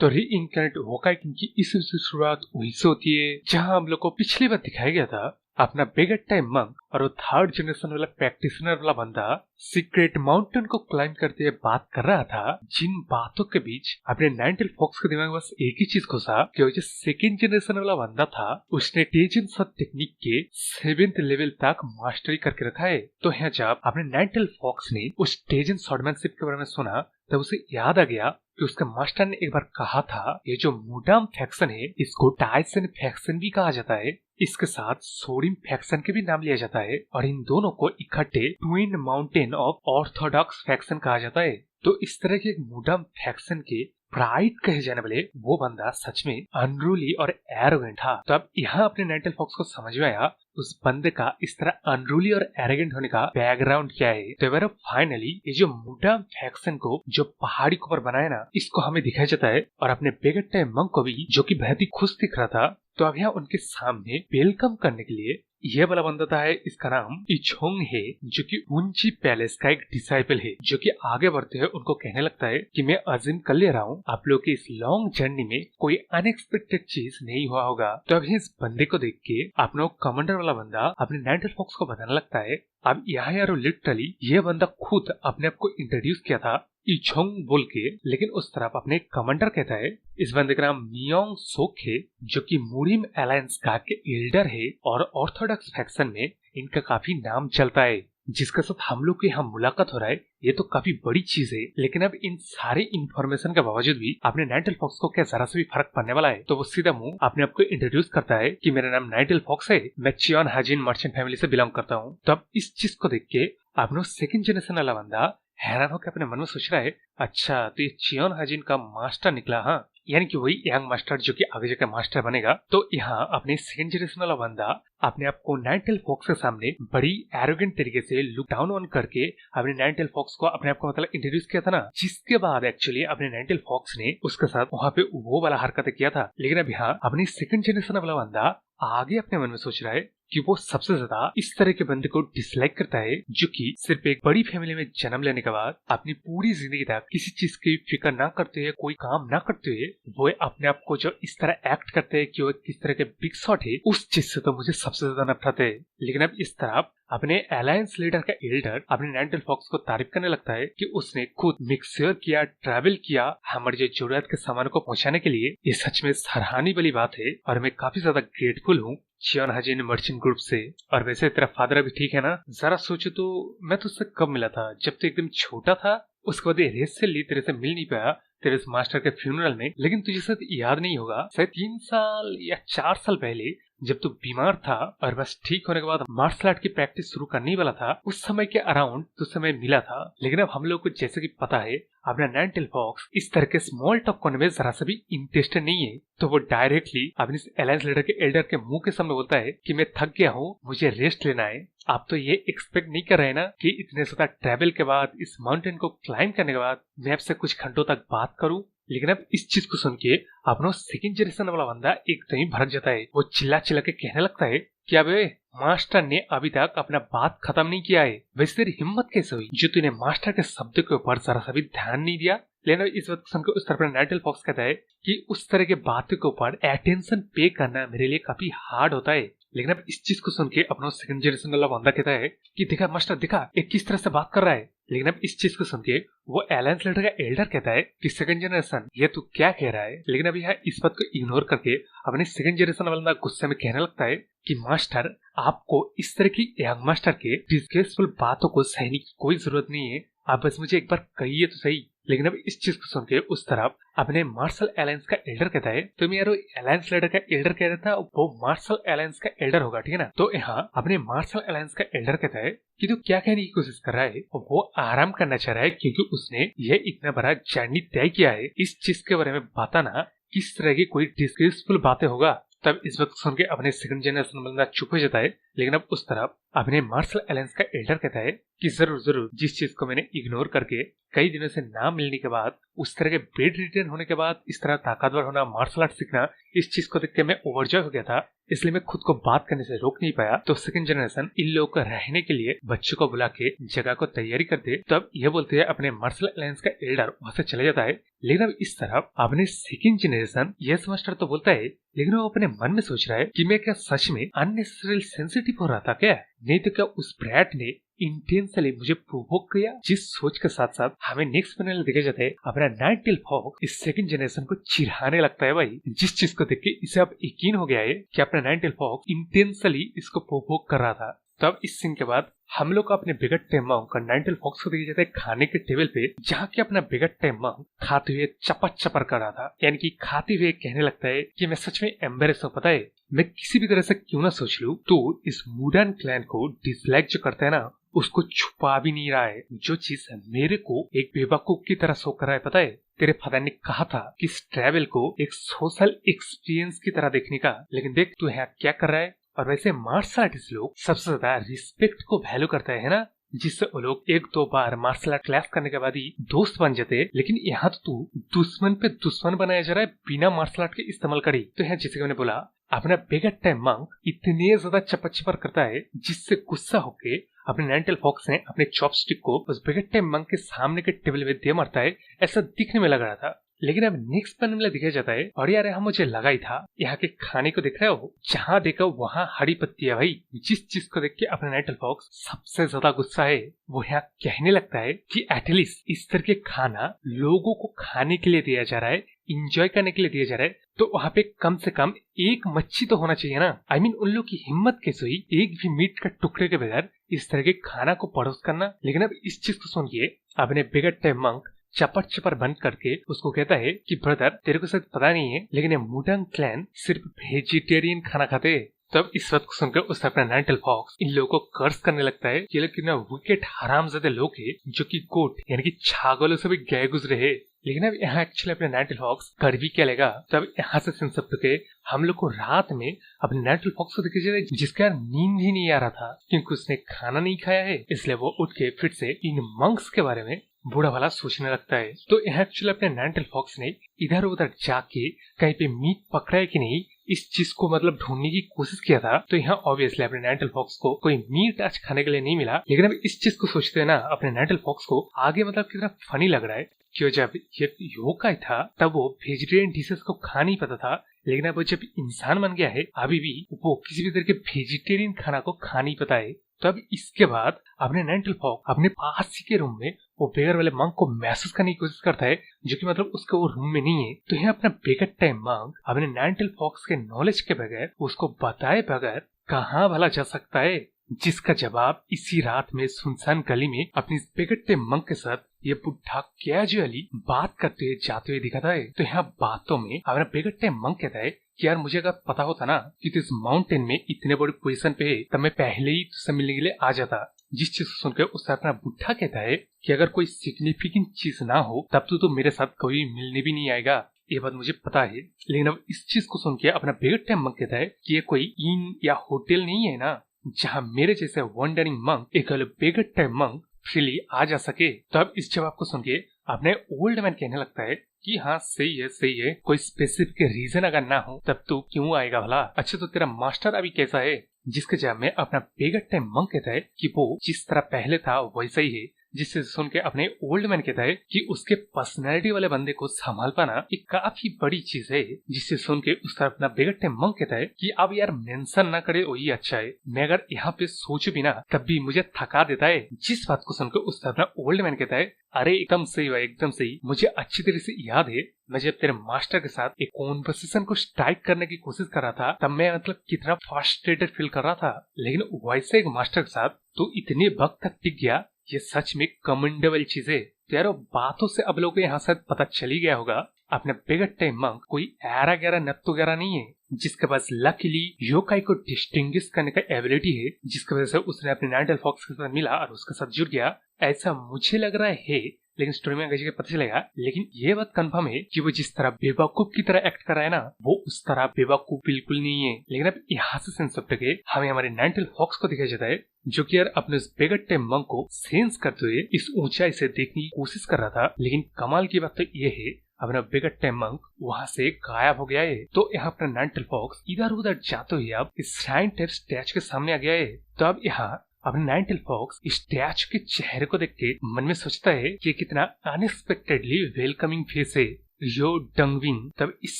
तो री incarnate होकाई king की इस episode की शुरुआत वहीं से होती है जहां हम लोग को पिछली बार दिखाया गया था अपना बेगर टाइम मंक और वो थर्ड जनरेशन वाला प्रैक्टिशनर वाला बंदा सीक्रेट माउंटेन को क्लाइंब करते हुए बात कर रहा था। जिन बातों के बीच अपने नाइनटेल फॉक्स के दिमाग में बस एक ही चीज घुसा कि वो जो सेकेंड जनरेशन वाला बंदा था उसने टेजन शॉट टेक्निक के 7th लेवल तक मास्टरी करके रखा है। तो यहाँ जब अपने नाइनटेल फॉक्स ने उस टेजन शॉटमैनशिप के बारे में सुना तब उसे याद आ गया कि उसके मास्टर ने एक बार कहा था ये जो मुडाम फैक्शन है इसको टाइसन फैक्शन भी कहा जाता है, इसके साथ सोडिम फैक्शन के भी नाम लिया जाता है और इन दोनों को इकट्ठे twin mountain of orthodox faction कहा जाता है। तो इस तरह के एक मुडाम फैक्शन के प्राइड कहे जाने वाले वो बंदा सच में अनरूली और एरोगेंट था। तो अब यहाँ अपने नाइनटेल फॉक्स को समझ में आया उस बंदे का इस तरह अनरूली और एरोगेंट होने का बैकग्राउंड क्या है। तो फाइनली ये जो मुडाम फैक्शन को जो पहाड़ी के ऊपर बनाया ना इसको हमें दिखाया जाता है और अपने बेगर टाइम मंक को भी जो कि बेहद ही खुश दिख रहा था। तो अब यहाँ उनके सामने वेलकम करने के लिए ये वाला बंदा है, इसका नाम इचोंग है जो कि उंची पैलेस का एक डिसाइपल है जो कि आगे बढ़ते हुए उनको कहने लगता है कि मैं अज्यूम कर ले रहा हूँ आप लोग की इस लॉन्ग जर्नी में कोई अनएक्सपेक्टेड चीज नहीं हुआ होगा। तो अभी इस बंदे को देख के अपना कमांडर वाला बंदा अपने नाइनटेल फॉक्स को बताने लगता है अब यहाँ यार लिटरली ये बंदा खुद अपने आप को इंट्रोड्यूस किया था इचोंग बोल के, लेकिन उस तरफ अपने कमांडर कहता है इस बंदे का नाम मियोंग सोक है जो कि मुरिम अलायंस का के एल्डर है और ऑर्थोडॉक्स फैक्शन में इनका काफी नाम चलता है जिसके साथ हम लोग की यहाँ मुलाकात हो रहा है। ये तो काफी बड़ी चीज है, लेकिन अब इन सारे इन्फॉर्मेशन के बावजूद भी अपने नाइनटेल फॉक्स को क्या जरा से भी फर्क पड़ने वाला है। तो वो सीधा मुंह अपने आप को इंट्रोड्यूस करता है कि मेरा नाम नाइनटेल फॉक्स है, मैं चियोन हाजिन मर्चेंट फैमिली से बिलोंग करता हूँ। तो अब इस चीज को देख के अपने सेकंड जनरेशन वाला बंदा हैरान होकर अपने मन में सोच रहा है अच्छा तो ये चियोन हाजिन का मास्टर निकला, हाँ यानी कि वही यंग मास्टर जो कि आगे जाकर मास्टर बनेगा। तो यहाँ अपने सेकंड जनरेशन वाला बंदा अपने आप को नाइनटेल फॉक्स के सामने बड़ी एरोगेंट तरीके से लुक डाउन ऑन करके अपने नाइनटेल फॉक्स को अपने आप को मतलब इंट्रोड्यूस किया था ना, जिसके बाद एक्चुअली अपने नाइनटेल फॉक्स ने उसके साथ वहाँ पे वो वाला हरकत किया था। लेकिन अब यहाँ अपनी सेकंड जनरेशन वाला बंदा आगे अपने मन में सोच रहा है कि वो सबसे ज्यादा इस तरह के बंदे को डिसलाइक करता है जो कि सिर्फ एक बड़ी फैमिली में जन्म लेने के बाद अपनी पूरी जिंदगी तक किसी चीज की फिक्र ना करते हुए कोई काम ना करते हुए वो अपने आप को जो इस तरह एक्ट करते हैं कि वो किस तरह के बिग शॉट है उस चीज से तो मुझे सबसे ज्यादा नफरत है। लेकिन अब इस तरफ अपने अलायंस लीडर का एल्डर अपने नाइनटेल फॉक्स को तारीफ करने लगता है कि उसने खुद मिक्सर किया, ट्रैवल किया हमारे जो जरूरत के सामान को पहुंचाने के लिए। ये सच में सराहनीय वाली बात है और मैं काफी ज्यादा ग्रेटफुल हूँ चियोन हाजिन मर्चेंट ग्रुप से। और वैसे तेरा फादर अभी ठीक है ना? जरा सोचो तो मैं तुझसे कब मिला था, जब तो एकदम छोटा था, उसके बाद रेस से ली तेरे से मिल नहीं पाया तेरे इस मास्टर के फ्यूनरल में। लेकिन तुझे शायद याद नहीं होगा, शायद 3 साल या 4 साल पहले जब तू बीमार था और बस ठीक होने के बाद मार्शल आर्ट की प्रैक्टिस शुरू करने वाला था उस समय के अराउंड तुझसे मैं मिला था। लेकिन अब हम लोग को जैसे कि पता है अपना नाइनटेल फॉक्स इस तरह के स्मॉल टॉक करने में जरा सा भी इंटरेस्टेड नहीं है। तो वो डायरेक्टली अपने अलायंस लीडर के एल्डर के मुंह के सामने बोलता है कि मैं थक गया हूँ, मुझे रेस्ट लेना है। आप तो ये एक्सपेक्ट नहीं कर रहे ना कि इतने ज्यादा ट्रैवल के बाद इस माउंटेन को क्लाइंब करने के बाद मैं आपसे कुछ घंटों तक बात करूं। लेकिन अब इस चीज को सुन के अपना सेकंड जनरेशन वाला बंदा एकदम ही भड़क जाता है। वो चिल्ला चिल्ला के कहने लगता है कि अबे मास्टर ने अभी तक अपना बात खत्म नहीं किया है, वैसे तेरी हिम्मत कैसे हुई जो तूने मास्टर के शब्द के ऊपर जरा सा भी ध्यान नहीं दिया। लेकिन इस वक्त सुनकर उस तरफ नाइनटेल फॉक्स कहता है कि उस तरह के बातों के ऊपर अटेंशन पे करना मेरे लिए काफी हार्ड होता है। लेकिन अब इस चीज को सुन के अपना सेकंड जनरेशन वाला बंदा कहता है कि देखा मास्टर, देखा एक किस तरह से बात कर रहा है। लेकिन अब इस चीज को सुन के वो अलायंस लीडर का एल्डर कहता है कि सेकंड जनरेशन ये तू क्या कह रहा है। लेकिन अब यहाँ इस बात को इग्नोर करके अपने सेकंड जनरेशन वाला बंदा गुस्से में कहने लगता है कि मास्टर आपको इस तरह की यंग मास्टर के डिस्ग्रेसफुल बातों को सहने की कोई जरूरत नहीं है, आप बस मुझे एक बार कहिए तो सही। लेकिन अब इस चीज को सुन के उस तरफ अपने मार्शल अलायंस का एल्डर कहता है तुम यार अलायंस लीडर का एल्डर कह रहा था, वो मार्शल अलायंस का एल्डर होगा, ठीक है ना? तो यहाँ अपने मार्शल अलायंस का एल्डर कहता है कि तू क्या कहने की कोशिश कर रहा है, वो आराम करना चाह रहा है क्योंकि उसने ये इतना बड़ा जर्नी तय किया है। इस चीज के बारे में बताना किस तरह की कोई डिस्ग्रेसफुल बातें होगा। तब इस वक्त सुन के अपने सेकंड जनरेशन बंदा चुप हो जाता है। लेकिन अब उस तरफ अपने मार्शल अलायंस का एल्डर कहता है कि जरूर जरूर जिस चीज को मैंने इग्नोर करके कई दिनों से ना मिलने के बाद, उस तरह के बेड रिटर्न होने के बाद इस तरह ताकतवर होना, मार्शल आर्ट सीखना, इस चीज को देख के मैं ओवरजॉय हो गया था। इसलिए मैं खुद को बात करने से रोक नहीं पाया। तो सेकंड जनरेशन इन लोगों को रहने के लिए बच्चों को बुला के जगह को तैयारी करते, तब यह बोलते हैं अपने मार्शल अलायंस का एल्डर वहां से चले जाता है। लेकिन अब इस तरफ अपने सेकंड जनरेशन यह समझकर तो बोलता है, लेकिन वो अपने मन में सोच रहा है कि मैं क्या सच में अननेसेसरी सेंसिटिव हो रहा था क्या? नहीं तो क्या उस ब्रैट ने इंटेंशनली मुझे प्रोवोक किया? जिस सोच के साथ साथ हमें नेक्स्ट पैनल देखे जाते हैं अपना नाइट फॉक्स इस सेकंड जनरेशन को चिढ़ाने लगता है भाई, जिस चीज को देख के इसे अब यकीन हो गया है कि अपना नाइट फॉक्स इंटेंशनली इसको प्रोवोक कर रहा था। तब इस सीन के बाद हम लोग को अपने बिगड़ते मंक का नाइटल फॉक्स को देखे जाते हैं खाने के टेबल पे, जहाँ की अपना बिगड़ते मंक खाते हुए चपर चपर कर रहा था। यानी कि खाते हुए कहने लगता है कि मैं सच में एम्बेरस हूँ, पता है मैं किसी भी तरह से क्यों ना सोच लूं तो इस वुडन क्लैन को डिसलाइक जो करता है ना, उसको छुपा भी नहीं रहा है। जो चीज मेरे को एक बेवकूफ की तरह शो कर रहा है, पता है तेरे फादर ने कहा था कि इस ट्रैवल को एक सोशल एक्सपीरियंस की तरह देखने का, लेकिन देख तू यहाँ क्या कर रहा है। और वैसे मार्शल आर्टिस्ट लोग सबसे ज्यादा रिस्पेक्ट को वैल्यू करते हैं ना, जिससे वो लोग एक दो बार मार्शल आर्ट क्लास करने के बाद ही दोस्त बन जाते हैं। लेकिन यहाँ तो तू दुश्मन पे दुश्मन बनाया जा रहा है बिना मार्शल आर्ट के इस्तेमाल करी। तो यहाँ जैसे मैंने बोला अपना बेगट टाइम मंक इतने ज्यादा चपर चपर करता है, जिससे गुस्सा होके अपने नाइटल फॉक्स ने अपने चॉपस्टिक को उस बेगट टाइम मंक के सामने के टेबल में दे मारता है। ऐसा दिखने में लग रहा था। लेकिन अब नेक्स्ट पैनल में दिखाया जाता है, और यार हम मुझे लगा ही था यहाँ के खाने को देख रहे हो, जहाँ देखो वहाँ हरी पत्ती है भाई। जिस चीज को देख के अपना नाइटल फॉक्स सबसे ज्यादा गुस्सा है, वो यहाँ कहने लगता है कि एटलीस्ट इस तरह के खाना लोगों को खाने के लिए दिया जा रहा है, इंजॉय करने के लिए दिया जा रहा है, तो वहाँ पे कम से कम एक मच्छी तो होना चाहिए ना। आई मीन उन लोग की हिम्मत कैसे हुई एक भी मीट का टुकड़े के बगैर इस तरह के खाना को परोस करना। लेकिन अब इस चीज को सुनिए अपने बिगड़ टाइम मंक चपर चपर बंद करके उसको कहता है कि ब्रदर तेरे को शायद पता नहीं है, लेकिन ये मुडंग क्लैन सिर्फ वेजिटेरियन खाना खाते हैं। तब इस बात को सुनकर उससे अपना नाइटल फॉक्स इन लोगों को कर्स करने लगता है कि ये लोग कितना विकेट हरामजादे लोग हैं जो कि गोट यानी कि छागलों से भी गए गुजरे है। लेकिन अब यहाँ एक्चुअली अपने नाइटल फॉक्स कर भी क्या लेगा। तब यहाँ से सुन सकते के हम लोग को रात में अपने नाइटल फॉक्स को देखे जाए जिसका नींद ही नहीं आ रहा था, क्योंकि उसने खाना नहीं खाया है। इसलिए वो उठ के फिर से इन मंक्स के बारे में बुरा भला सोचने लगता है। तो यहाँ एक्चुअली अपने नाइटल फॉक्स ने इधर उधर जाके कहीं पे मीट पकड़ा है कि नहीं इस चीज को मतलब ढूंढने की कोशिश किया था। तो यहाँ ऑब्वियसली अपने नाइटल फॉक्स को कोई मीट आज खाने के लिए नहीं मिला। लेकिन अब इस चीज को सोचते हैं ना अपने नाइटल फॉक्स को आगे मतलब कितना फनी लग रहा है, क्यों जब ये योकाई था तब वो वेजिटेरियन डिशेस को खा नहीं पाता था, लेकिन अब वो जब इंसान बन गया है अभी भी वो किसी भी तरह के वेजिटेरियन खाना को खा नहीं पाता है। तब इसके बाद अपने नाइटल फॉक्स अपने पास ही के रूम में वो बेगर वाले मंक को महसूस करने की कोशिश करता है, जो कि मतलब उसके वो रूम में नहीं है। तो यहाँ अपना बेगर टाइम मंक अपने नाइटल फॉक्स के नॉलेज के बगैर उसको बताए बगैर कहाँ भला जा सकता है, जिसका जवाब इसी रात में सुनसान गली में अपनी बेगट्टे मंक के साथ ये बुढ़ा कैजुअली बात करते हुए जाते हुए दिखाता है। तो यहाँ बातों में अपना बेगट्टे मंक कहता है कि यार मुझे अगर पता होता ना कि तू इस माउंटेन में इतने बड़ी पोजीशन पे है तब मैं पहले ही तुझसे मिलने के लिए आ जाता। जिस चीज को सुनकर उससे अपना बुढ़ा कहता है कि अगर कोई सिग्निफिकेंट चीज ना हो तब तो मेरे साथ कोई मिलने भी नहीं आएगा, ये बात मुझे पता है। लेकिन अब इस चीज को सुन के अपना बेगट्टे मंक कहता है कि ये कोई इन या होटल नहीं है ना जहाँ मेरे जैसे वंडरिंग मंक एक बेगट्टे मंक फ्रीली आ जा सके। तो अब इस जवाब को सुन के अपने ओल्ड मैन कहने लगता है कि हाँ सही है, कोई स्पेसिफिक रीजन अगर ना हो तब तू क्यों आएगा भला। अच्छा तो तेरा मास्टर अभी कैसा है? जिसके जवाब में अपना बेगट्टे मंक कहता है कि वो जिस तरह पहले था वैसा ही है। जिससे सुन के अपने ओल्ड मैन कहता है कि उसके पर्सनैलिटी वाले बंदे को संभाल पाना एक काफी बड़ी चीज है। जिससे सुन के उसका अपना बेगट्टे मंक कहता है कि अब यार मेंशन ना करे वही अच्छा है, मैं अगर यहाँ पे सोचू भी ना तब भी मुझे थका देता है। जिस बात को सुनकर उसका अपना ओल्ड मैन कहता है अरे एकदम सही भाई एकदम सही, मुझे अच्छी तरह से याद है मैं जब तेरे मास्टर के साथ एक कॉन्वर्सेशन को स्ट्राइक करने की कोशिश कर रहा था तब मैं मतलब कितना फ्रस्ट्रेटेड फील कर रहा था, लेकिन वैसे एक मास्टर के साथ तो इतने वक्त तक टिक गया, ये सच में कमेंडेबल चीज है। तो यार बातों से अब लोगों को यहाँ शायद पता चल ही गया होगा अपने बेगट्टे मंक कोई ऐरा गैरा नत्तू गैरा नहीं है, जिसके पास लकीली योकाई को डिस्टिंग्विश करने का एबिलिटी है, जिसकी वजह से उसने अपने नाइटल फॉक्स के साथ मिला और उसके साथ जुड़ गया। ऐसा मुझे लग रहा है लेकिन स्टोरी में आगे पता चलेगा। लेकिन ये बात कंफर्म है कि वो जिस तरह बेवकूफ की तरह एक्ट कर रहा है ना, वो उस तरह बेवकूफ बिल्कुल नहीं है। लेकिन अब यहाँ से सेंस ऑफ के हमें हमारे नाइनटेल फॉक्स को दिखाया जाता है, जो कि यार अपने उस बेगट टाइम मंक को सेंस करते हुए इस ऊंचाई से देखने की कोशिश कर रहा था। लेकिन कमाल की बात तो ये है, अपना बेगट टाइम मंक वहाँ से गायब हो गया है। तो यहाँ अपना नाइनटेल फॉक्स इधर उधर जाते हुए अब इस श्राइन टाइप स्टैचू के सामने आ गया है। तो अब यहाँ अपने नाइनटेल फॉक्स इस स्टैचू के चेहरे को देख के मन में सोचता है कि कितना अनएक्सपेक्टेडली वेलकमिंग फेस है यो डंगविंग। तब इस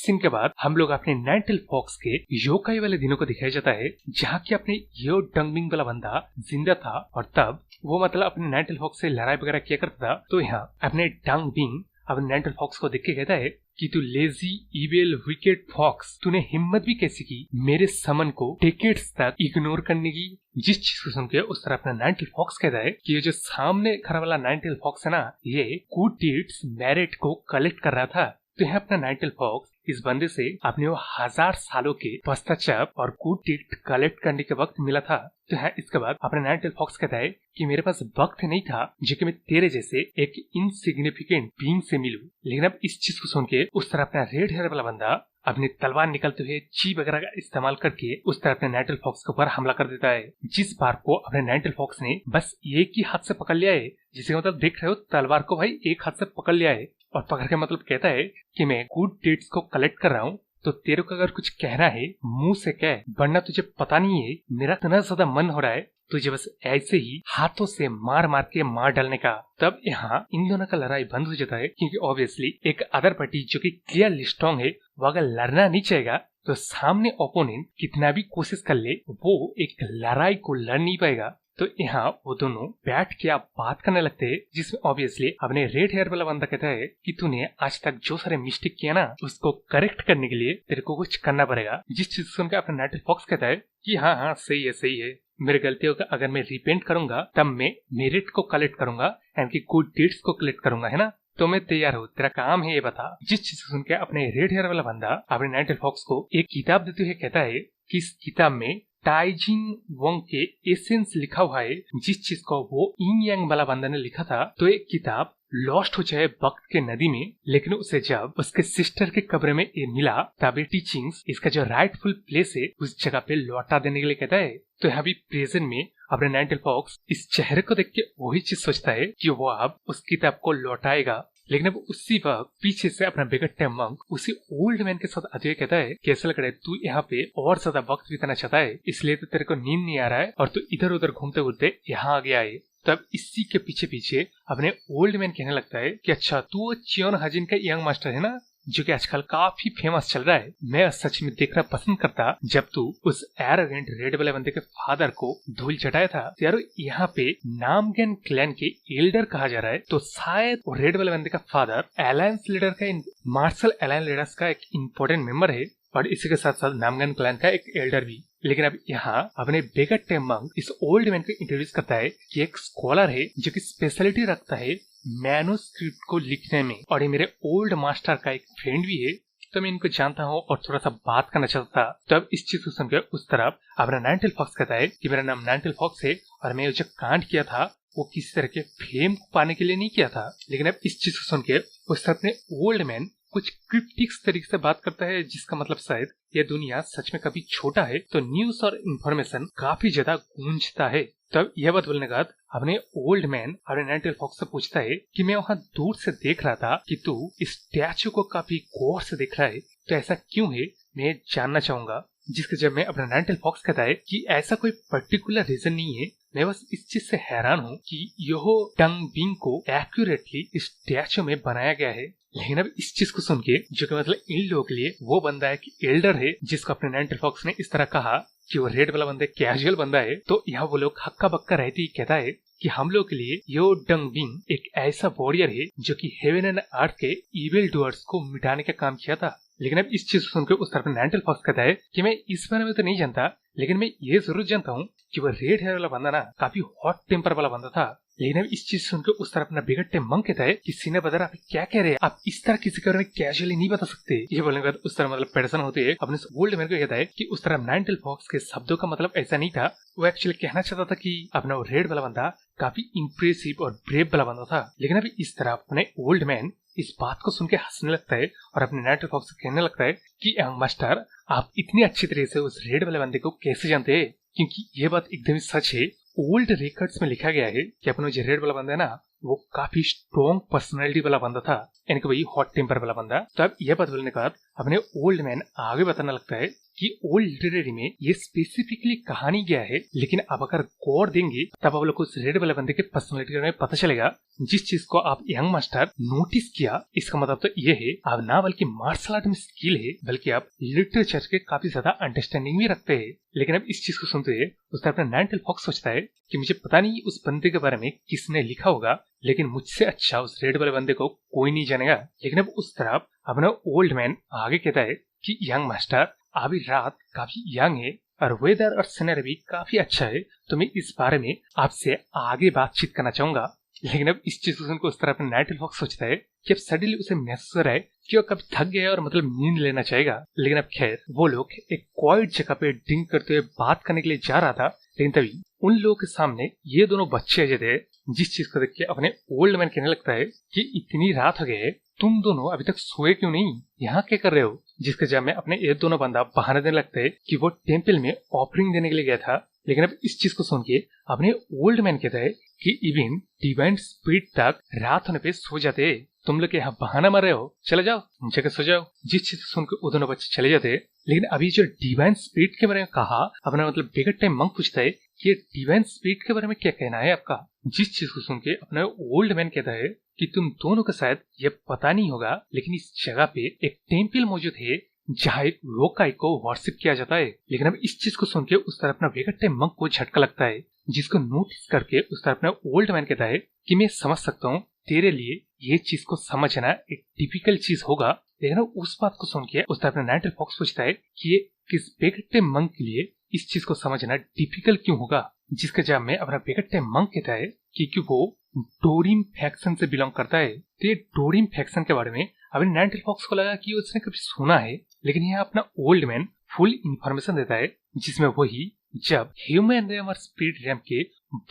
सीन के बाद हम लोग अपने नाइनटेल फॉक्स के योकाई वाले दिनों को दिखाया जाता है, जहाँ की अपने यो डंगविंग वाला बंदा जिंदा था और तब वो मतलब अपने नाइनटेल फॉक्स से लड़ाई वगैरह किया करता था। तो यहाँ अपने डंगविंग अपने नाइनटेल फॉक्स को देख के कहता है कि तू लेजी इविल विकेड फॉक्स, तूने हिम्मत भी कैसी की मेरे समन को डेकेड्स तक इग्नोर करने की। जिस चीज को सुन के उस तरह अपना नाइनटेल फॉक्स कहता है कि ये जो सामने खड़ा वाला नाइनटेल फॉक्स है ना, ये गुड डीड्स मेरिट को कलेक्ट कर रहा था। तो यहाँ अपना नाइनटेल फॉक्स इस बंदे से अपने वो 1000 सालों के पश्चाताप और गुड डीड कलेक्ट करने के वक्त मिला था। तो है इसके बाद अपना नाइनटेल फॉक्स कहता है कि मेरे पास वक्त नहीं था जो कि मैं तेरे जैसे एक इनसिग्निफिकेंट बीइंग से मिलूं। लेकिन अब इस चीज को सुन के उस तरह अपना रेड हेयर वाला बंदा अपनी तलवार निकलते हुए ची वगैरह का इस्तेमाल करके उस तरह अपने नाइनटेल फॉक्स के ऊपर हमला कर देता है। जिस बार को अपने नाइनटेल फॉक्स ने बस एक ही हाथ से पकड़ लिया है, जिसका मतलब देख रहे हो तलवार को भाई एक हाथ से पकड़ लिया है और पकड़ के मतलब कहता है कि मैं गुड डीड्स को कलेक्ट कर रहा हूँ, तो तेरे को अगर कुछ कहना है मुंह से कह, वरना तुझे पता नहीं है मेरा इतना ज्यादा मन हो रहा है तुझे बस ऐसे ही हाथों से मार मार के मार डालने का। तब यहाँ इन दोनों का लड़ाई बंद हो जाता है, क्योंकि ऑब्वियसली एक अदर पार्टी जो कि क्लियरली स्ट्रॉन्ग है, वो अगर लड़ना नहीं चाहेगा तो सामने ओपोनेंट कितना भी कोशिश कर ले वो एक लड़ाई को लड़ नहीं पाएगा। तो यहाँ वो दोनों बैठ के आप बात करने लगते हैं, जिसमें ऑब्वियसली अपने रेड हेयर वाला बंदा कहता है कि तूने आज तक जो सारे मिस्टेक किया ना, उसको करेक्ट करने के लिए तेरे को कुछ करना पड़ेगा। जिस चीज सुनकर अपना नाइनटेल फॉक्स कहता है कि हाँ सही है, मेरी गलतियों का अगर मैं रिपेंट करूंगा तब मैं मेरिट को कलेक्ट करूंगा एंड की गुड डीड्स को कलेक्ट करूंगा, है ना, तो मैं तैयार हूँ, तेरा काम है ये बता। जिस चीज सुन के अपने रेड हेयर वाला बंदा अपने नाइनटेल फॉक्स को एक किताब देते हुए कहता है कि इस किताब में टाइजिंग वंग के एसेंस लिखा हुआ है, जिस चीज को वो इंग यांग वाला बंदा ने लिखा था। तो एक किताब लॉस्ट हो जाए वक्त के नदी में, लेकिन उसे जब उसके सिस्टर के कब्र में ये मिला तब ये टीचिंग्स इसका जो राइटफुल प्लेस है उस जगह पे लौटा देने के लिए कहता है। तो यहाँ भी प्रेजेंट में अपने नाइनटेल फॉक्स इस चेहरे को देख के वही चीज सोचता है कि वो अब उस किताब को लौटाएगा। लेकिन अब उसी वक्त पीछे से अपना बेगट टाइम मंक उसी ओल्ड मैन के साथ आते हुए कहता है कैसा लग रहा है, तू यहाँ पे और ज्यादा वक्त बिताना चाहता है, इसलिए तो तेरे को नींद नहीं आ रहा है और तू इधर उधर घूमते घूमते यहाँ आ गया है। तब इसी के पीछे पीछे अपने ओल्ड मैन कहने लगता है कि अच्छा तू वो चियोन हाजिन का यंग मास्टर है ना, जो कि आजकल काफी फेमस चल रहा है। मैं सच में देखना पसंद करता जब तू उस एरोगेंट रेड वाले बंदे के फादर को धूल चटाया था। यार यहाँ पे नामगेन क्लैन के एल्डर कहा जा रहा है, तो शायद वो रेड वाले बंदे का फादर अलायंस लीडर का मार्शल अलायंस लीडर्स का एक इम्पोर्टेंट मेंबर है और इसी के साथ साथ नामगेन क्लैन का एक एल्डर भी। लेकिन अब यहाँ अपने बेगट टाइम मंक इस ओल्ड मैन को इंट्रोड्यूस करता है कि एक स्कॉलर है जो कि स्पेशलिटी रखता है मैन्युस्क्रिप्ट को लिखने में, और ये मेरे ओल्ड मास्टर का एक फ्रेंड भी है, तो मैं इनको जानता हूँ और थोड़ा सा बात करना चाहता था। तो अब इस चीज को सुनकर उस तरफ अपना नाइनटेल फॉक्स कहता है कि मेरा नाम नाइनटेल फॉक्स है और मैं जो कांड किया था वो किसी तरह के फेम को पाने के लिए नहीं किया था। लेकिन अब इस चीज को सुनकर उस तरफ अपने ओल्ड मैन कुछ क्रिप्टिक्स तरीके से बात करता है, जिसका मतलब शायद ये दुनिया सच में कभी छोटा है तो न्यूज और इन्फॉर्मेशन काफी ज्यादा गूंजता है। तब यह बात बोलने के बाद अपने ओल्ड मैन अपने नाइनटेल फॉक्स से पूछता है कि मैं वहाँ दूर से देख रहा था कि तू इस स्टैचू को काफी गौर से देख रहा है, तो ऐसा क्यों है मैं जानना चाहूंगा। जिसके जब मैं अपना नाइनटेल फॉक्स कहता है कि ऐसा कोई पर्टिकुलर रीजन नहीं है, मैं बस इस चीज से हैरान हूँ कि यो डंग बिंग को एक्यूरेटली इस स्टैचू में बनाया गया है। लेकिन अब इस चीज को सुन के जो कि मतलब इन लोगों के लिए वो बंदा है कि एल्डर है, जिसको अपने नाइनटेल फॉक्स ने इस तरह कहा कि वो रेड वाला बंदा कैजुअल बंदा है, तो यहाँ वो लोग हक्का बक्का रहते ही कहता है कि हम लोग के लिए यो डंग बिंग एक ऐसा वॉरियर है जो कि हेवन एंड अर्थ के इविल डूअर्स को मिटाने का काम किया था। लेकिन अब इस चीज को सुनकर उस तरफ नाइनटेल फॉक्स कहता है कि मैं इस बारे में तो नहीं जानता, लेकिन मैं ये जरूर जानता हूँ कि वो रेड हेयर वाला बंदा ना काफी हॉट टेम्पर वाला बंदा था, लेकिन अब इस चीज सुनकर उस तरह अपना बिगड़ते मंक कहता है कि सीनियर ब्रदर आप क्या कह रहे हैं, आप इस तरह किसी के बारे में कैजुअली नहीं बता सकते। ये बोलने के बाद उस तरह मतलब पेडरसन होते है अपने ओल्ड मैन को कहता है कि उस तरह नाइनटेल फॉक्स के शब्दों का मतलब ऐसा नहीं था। वो एक्चुअली कहना चाहता था कि अपना रेड वाला बंदा काफी इंप्रेसिव और ब्रेव वाला बंदा था। लेकिन अभी इस तरह अपने ओल्ड मैन इस बात को सुन के हंसने लगता है और अपने नाइनटेल फॉक्स से कहने लगता है कि यंग मास्टर आप इतनी अच्छी तरह से उस रेड वाले बंदे को कैसे जानते हैं, क्योंकि ये बात एकदम सच है। ओल्ड रिकॉर्ड्स में लिखा गया है कि अपना जो रेड वाला बंदा है ना वो काफी स्ट्रॉन्ग पर्सनैलिटी वाला बंदा था, यानी कि वही हॉट टेम्पर वाला बंदा। तो अब यह बात बोलने के बाद अपने ओल्ड मैन आगे बताने लगता है कि ओल्ड लिटरेरी में ये स्पेसिफिकली कहानी गया है, लेकिन आप अगर गौर देंगे तब आप लोग को उस रेड वाले बंदे के पर्सनैलिटी के बारे में पता चलेगा। जिस चीज को आप यंग मास्टर नोटिस किया इसका मतलब तो ये है आप ना बल्कि मार्शल आर्ट में स्किल है बल्कि आप लिटरेचर के काफी ज्यादा अंडरस्टैंडिंग भी रखते हैं। लेकिन अब इस चीज को सुनते हुए उसने अपना नाइनटेल फॉक्स सोचता है कि मुझे पता नहीं उस बंदे के बारे में किसने लिखा होगा, लेकिन मुझसे अच्छा उस रेड वाले बंदे को कोई नहीं जानेगा। लेकिन अब उस तरफ अपना ओल्ड मैन आगे कहता है कि यंग मास्टर अभी रात काफी यंग है और वेदर और सिनेरी भी काफी अच्छा है, तो मैं इस बारे में आपसे आगे बातचीत करना चाहूंगा। लेकिन अब इस चीज को सुनकर उस तरह अपना नाइनटेल फॉक्स सोचता है कि अब सडनली उसे महसूस हो रहा है कि वो कभी थक गया और मतलब नींद लेना चाहेगा। लेकिन अब खैर वो लोग एक क्वाइट जगह पे ड्रिंक करते हुए बात करने के लिए जा रहा था, लेकिन तभी उन लोगों के सामने ये दोनों बच्चे आ जाते हैं, जिस चीज को देख के अपने ओल्ड मैन कहने लगता है कि इतनी रात हो गई है, तुम दोनों अभी तक सोए क्यों नहीं, यहाँ क्या कर रहे हो। जिसके जवाब में अपने ये दोनों बंदा बहाना देने लगते है कि वो टेम्पल में ऑफरिंग देने के लिए गया था। लेकिन अब इस चीज को सुन के अपने ओल्ड मैन कहता है कि इवन डिवाइन स्पिरिट तक रात होने पे सो जाते हैं, तुम लोग यहाँ बहाना मार रहे हो, चले जाओ जगह सो जाओ। जिस चीज को सुनकर वो दोनों बच्चे चले जाते हैं। लेकिन अभी जो डिवाइन स्पिरिट के बारे में कहा अपना मतलब बिगड़ टाइम मंक पूछता है कि ये डिवाइन स्पिरिट के बारे में क्या कहना है आपका। जिस चीज को सुन के अपना ओल्ड मैन कहता है कि तुम दोनों को शायद ये पता नहीं होगा, लेकिन इस जगह पे एक टेम्पल मौजूद है जहाँ एक योकाई को वर्शिप किया जाता है। लेकिन अब इस चीज को सुन के उस तरह अपना वेगट्टे मंक को झटका लगता है, जिसको नोटिस करके उस तरह अपना ओल्ड मैन कहता है कि मैं समझ सकता हूँ तेरे लिए ये चीज को समझना एक डिफिकल्ट चीज होगा। लेकिन उस बात को सुन के उस तरह अपना नाइनटेल फॉक्स पूछता है कि ये किस वेगट्टे मंक के लिए इस चीज को समझना डिफिकल्ट क्यों होगा। जिसके जवाब में अपना वेगट्टे मंक कहता है कि वो डोरिम फैक्शन से बिलोंग करता है। तो ये डोरिम फैक्शन के बारे में अभी नाइनटेल फॉक्स को लगा कि उसने कभी सुना है, लेकिन यहाँ अपना ओल्ड मैन फुल इंफॉर्मेशन देता है, जिसमें वही जब ह्यूमन रैम और स्पिरिट रैम के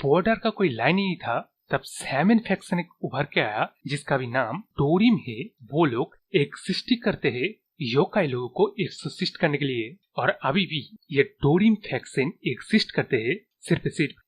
बॉर्डर का कोई लाइन ही नहीं था तब सैमन फैक्शन एक उभर के आया जिसका भी नाम डोरिम है। वो लोग एग्जिस्ट करते हैं योकाई लोगों को एक्सोसिस्ट करने के लिए, और अभी भी ये डोरिम फैक्शन एग्जिस्ट करते हैं सिर्फ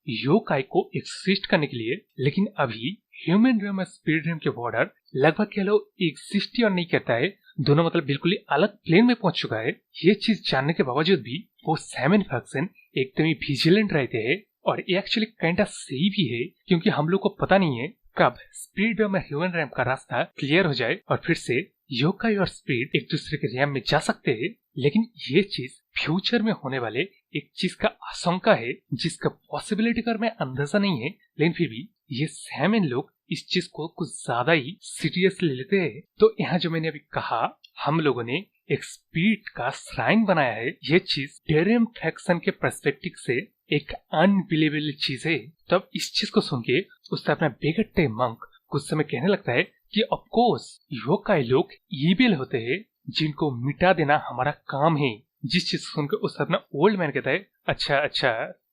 योकाई को एक्सोसिस्ट करने के लिए। लेकिन अभी ह्यूमन रैम और स्पिरिट रैम के बॉर्डर लगभग कह लो एग्जिस्ट और नहीं करता है, दोनों मतलब बिल्कुल ही अलग प्लेन में पहुंच चुका है। ये चीज जानने के बावजूद भी वो सैमन फैक्शन एकदम ही विजिलेंट रहते हैं, और ये एक्चुअली काइंड ऑफ सही भी है क्योंकि हम लोग को पता नहीं है कब स्पिरिट रैम और ह्यूमन रैम का रास्ता क्लियर हो जाए और फिर से योकाई और स्पिरिट एक दूसरे के रैम में जा सकते हैं। लेकिन ये चीज फ्यूचर में होने वाले एक चीज का आशंका है जिसका पॉसिबिलिटी का मैं अंदाजा नहीं है, लेकिन फिर भी ये सैमन लोग इस चीज को कुछ ज्यादा ही सीरियसली लेते हैं। तो यहाँ जो मैंने अभी कहा हम लोगों ने एक स्पिरिट का श्राइन बनाया है, ये चीज डेरियम फैक्शन के पर्सपेक्टिव से एक अनबिलीवेबल चीज है। तो अब इस चीज को सुन के उससे अपना बेगट्टे मंक कुछ समय कहने लगता है कि ऑफ कोर्स योकाई लोग ईविल होते हैं जिनको मिटा देना हमारा काम है। जिस चीज सुनकर उससे अपना ओल्ड मैन कहता है अच्छा अच्छा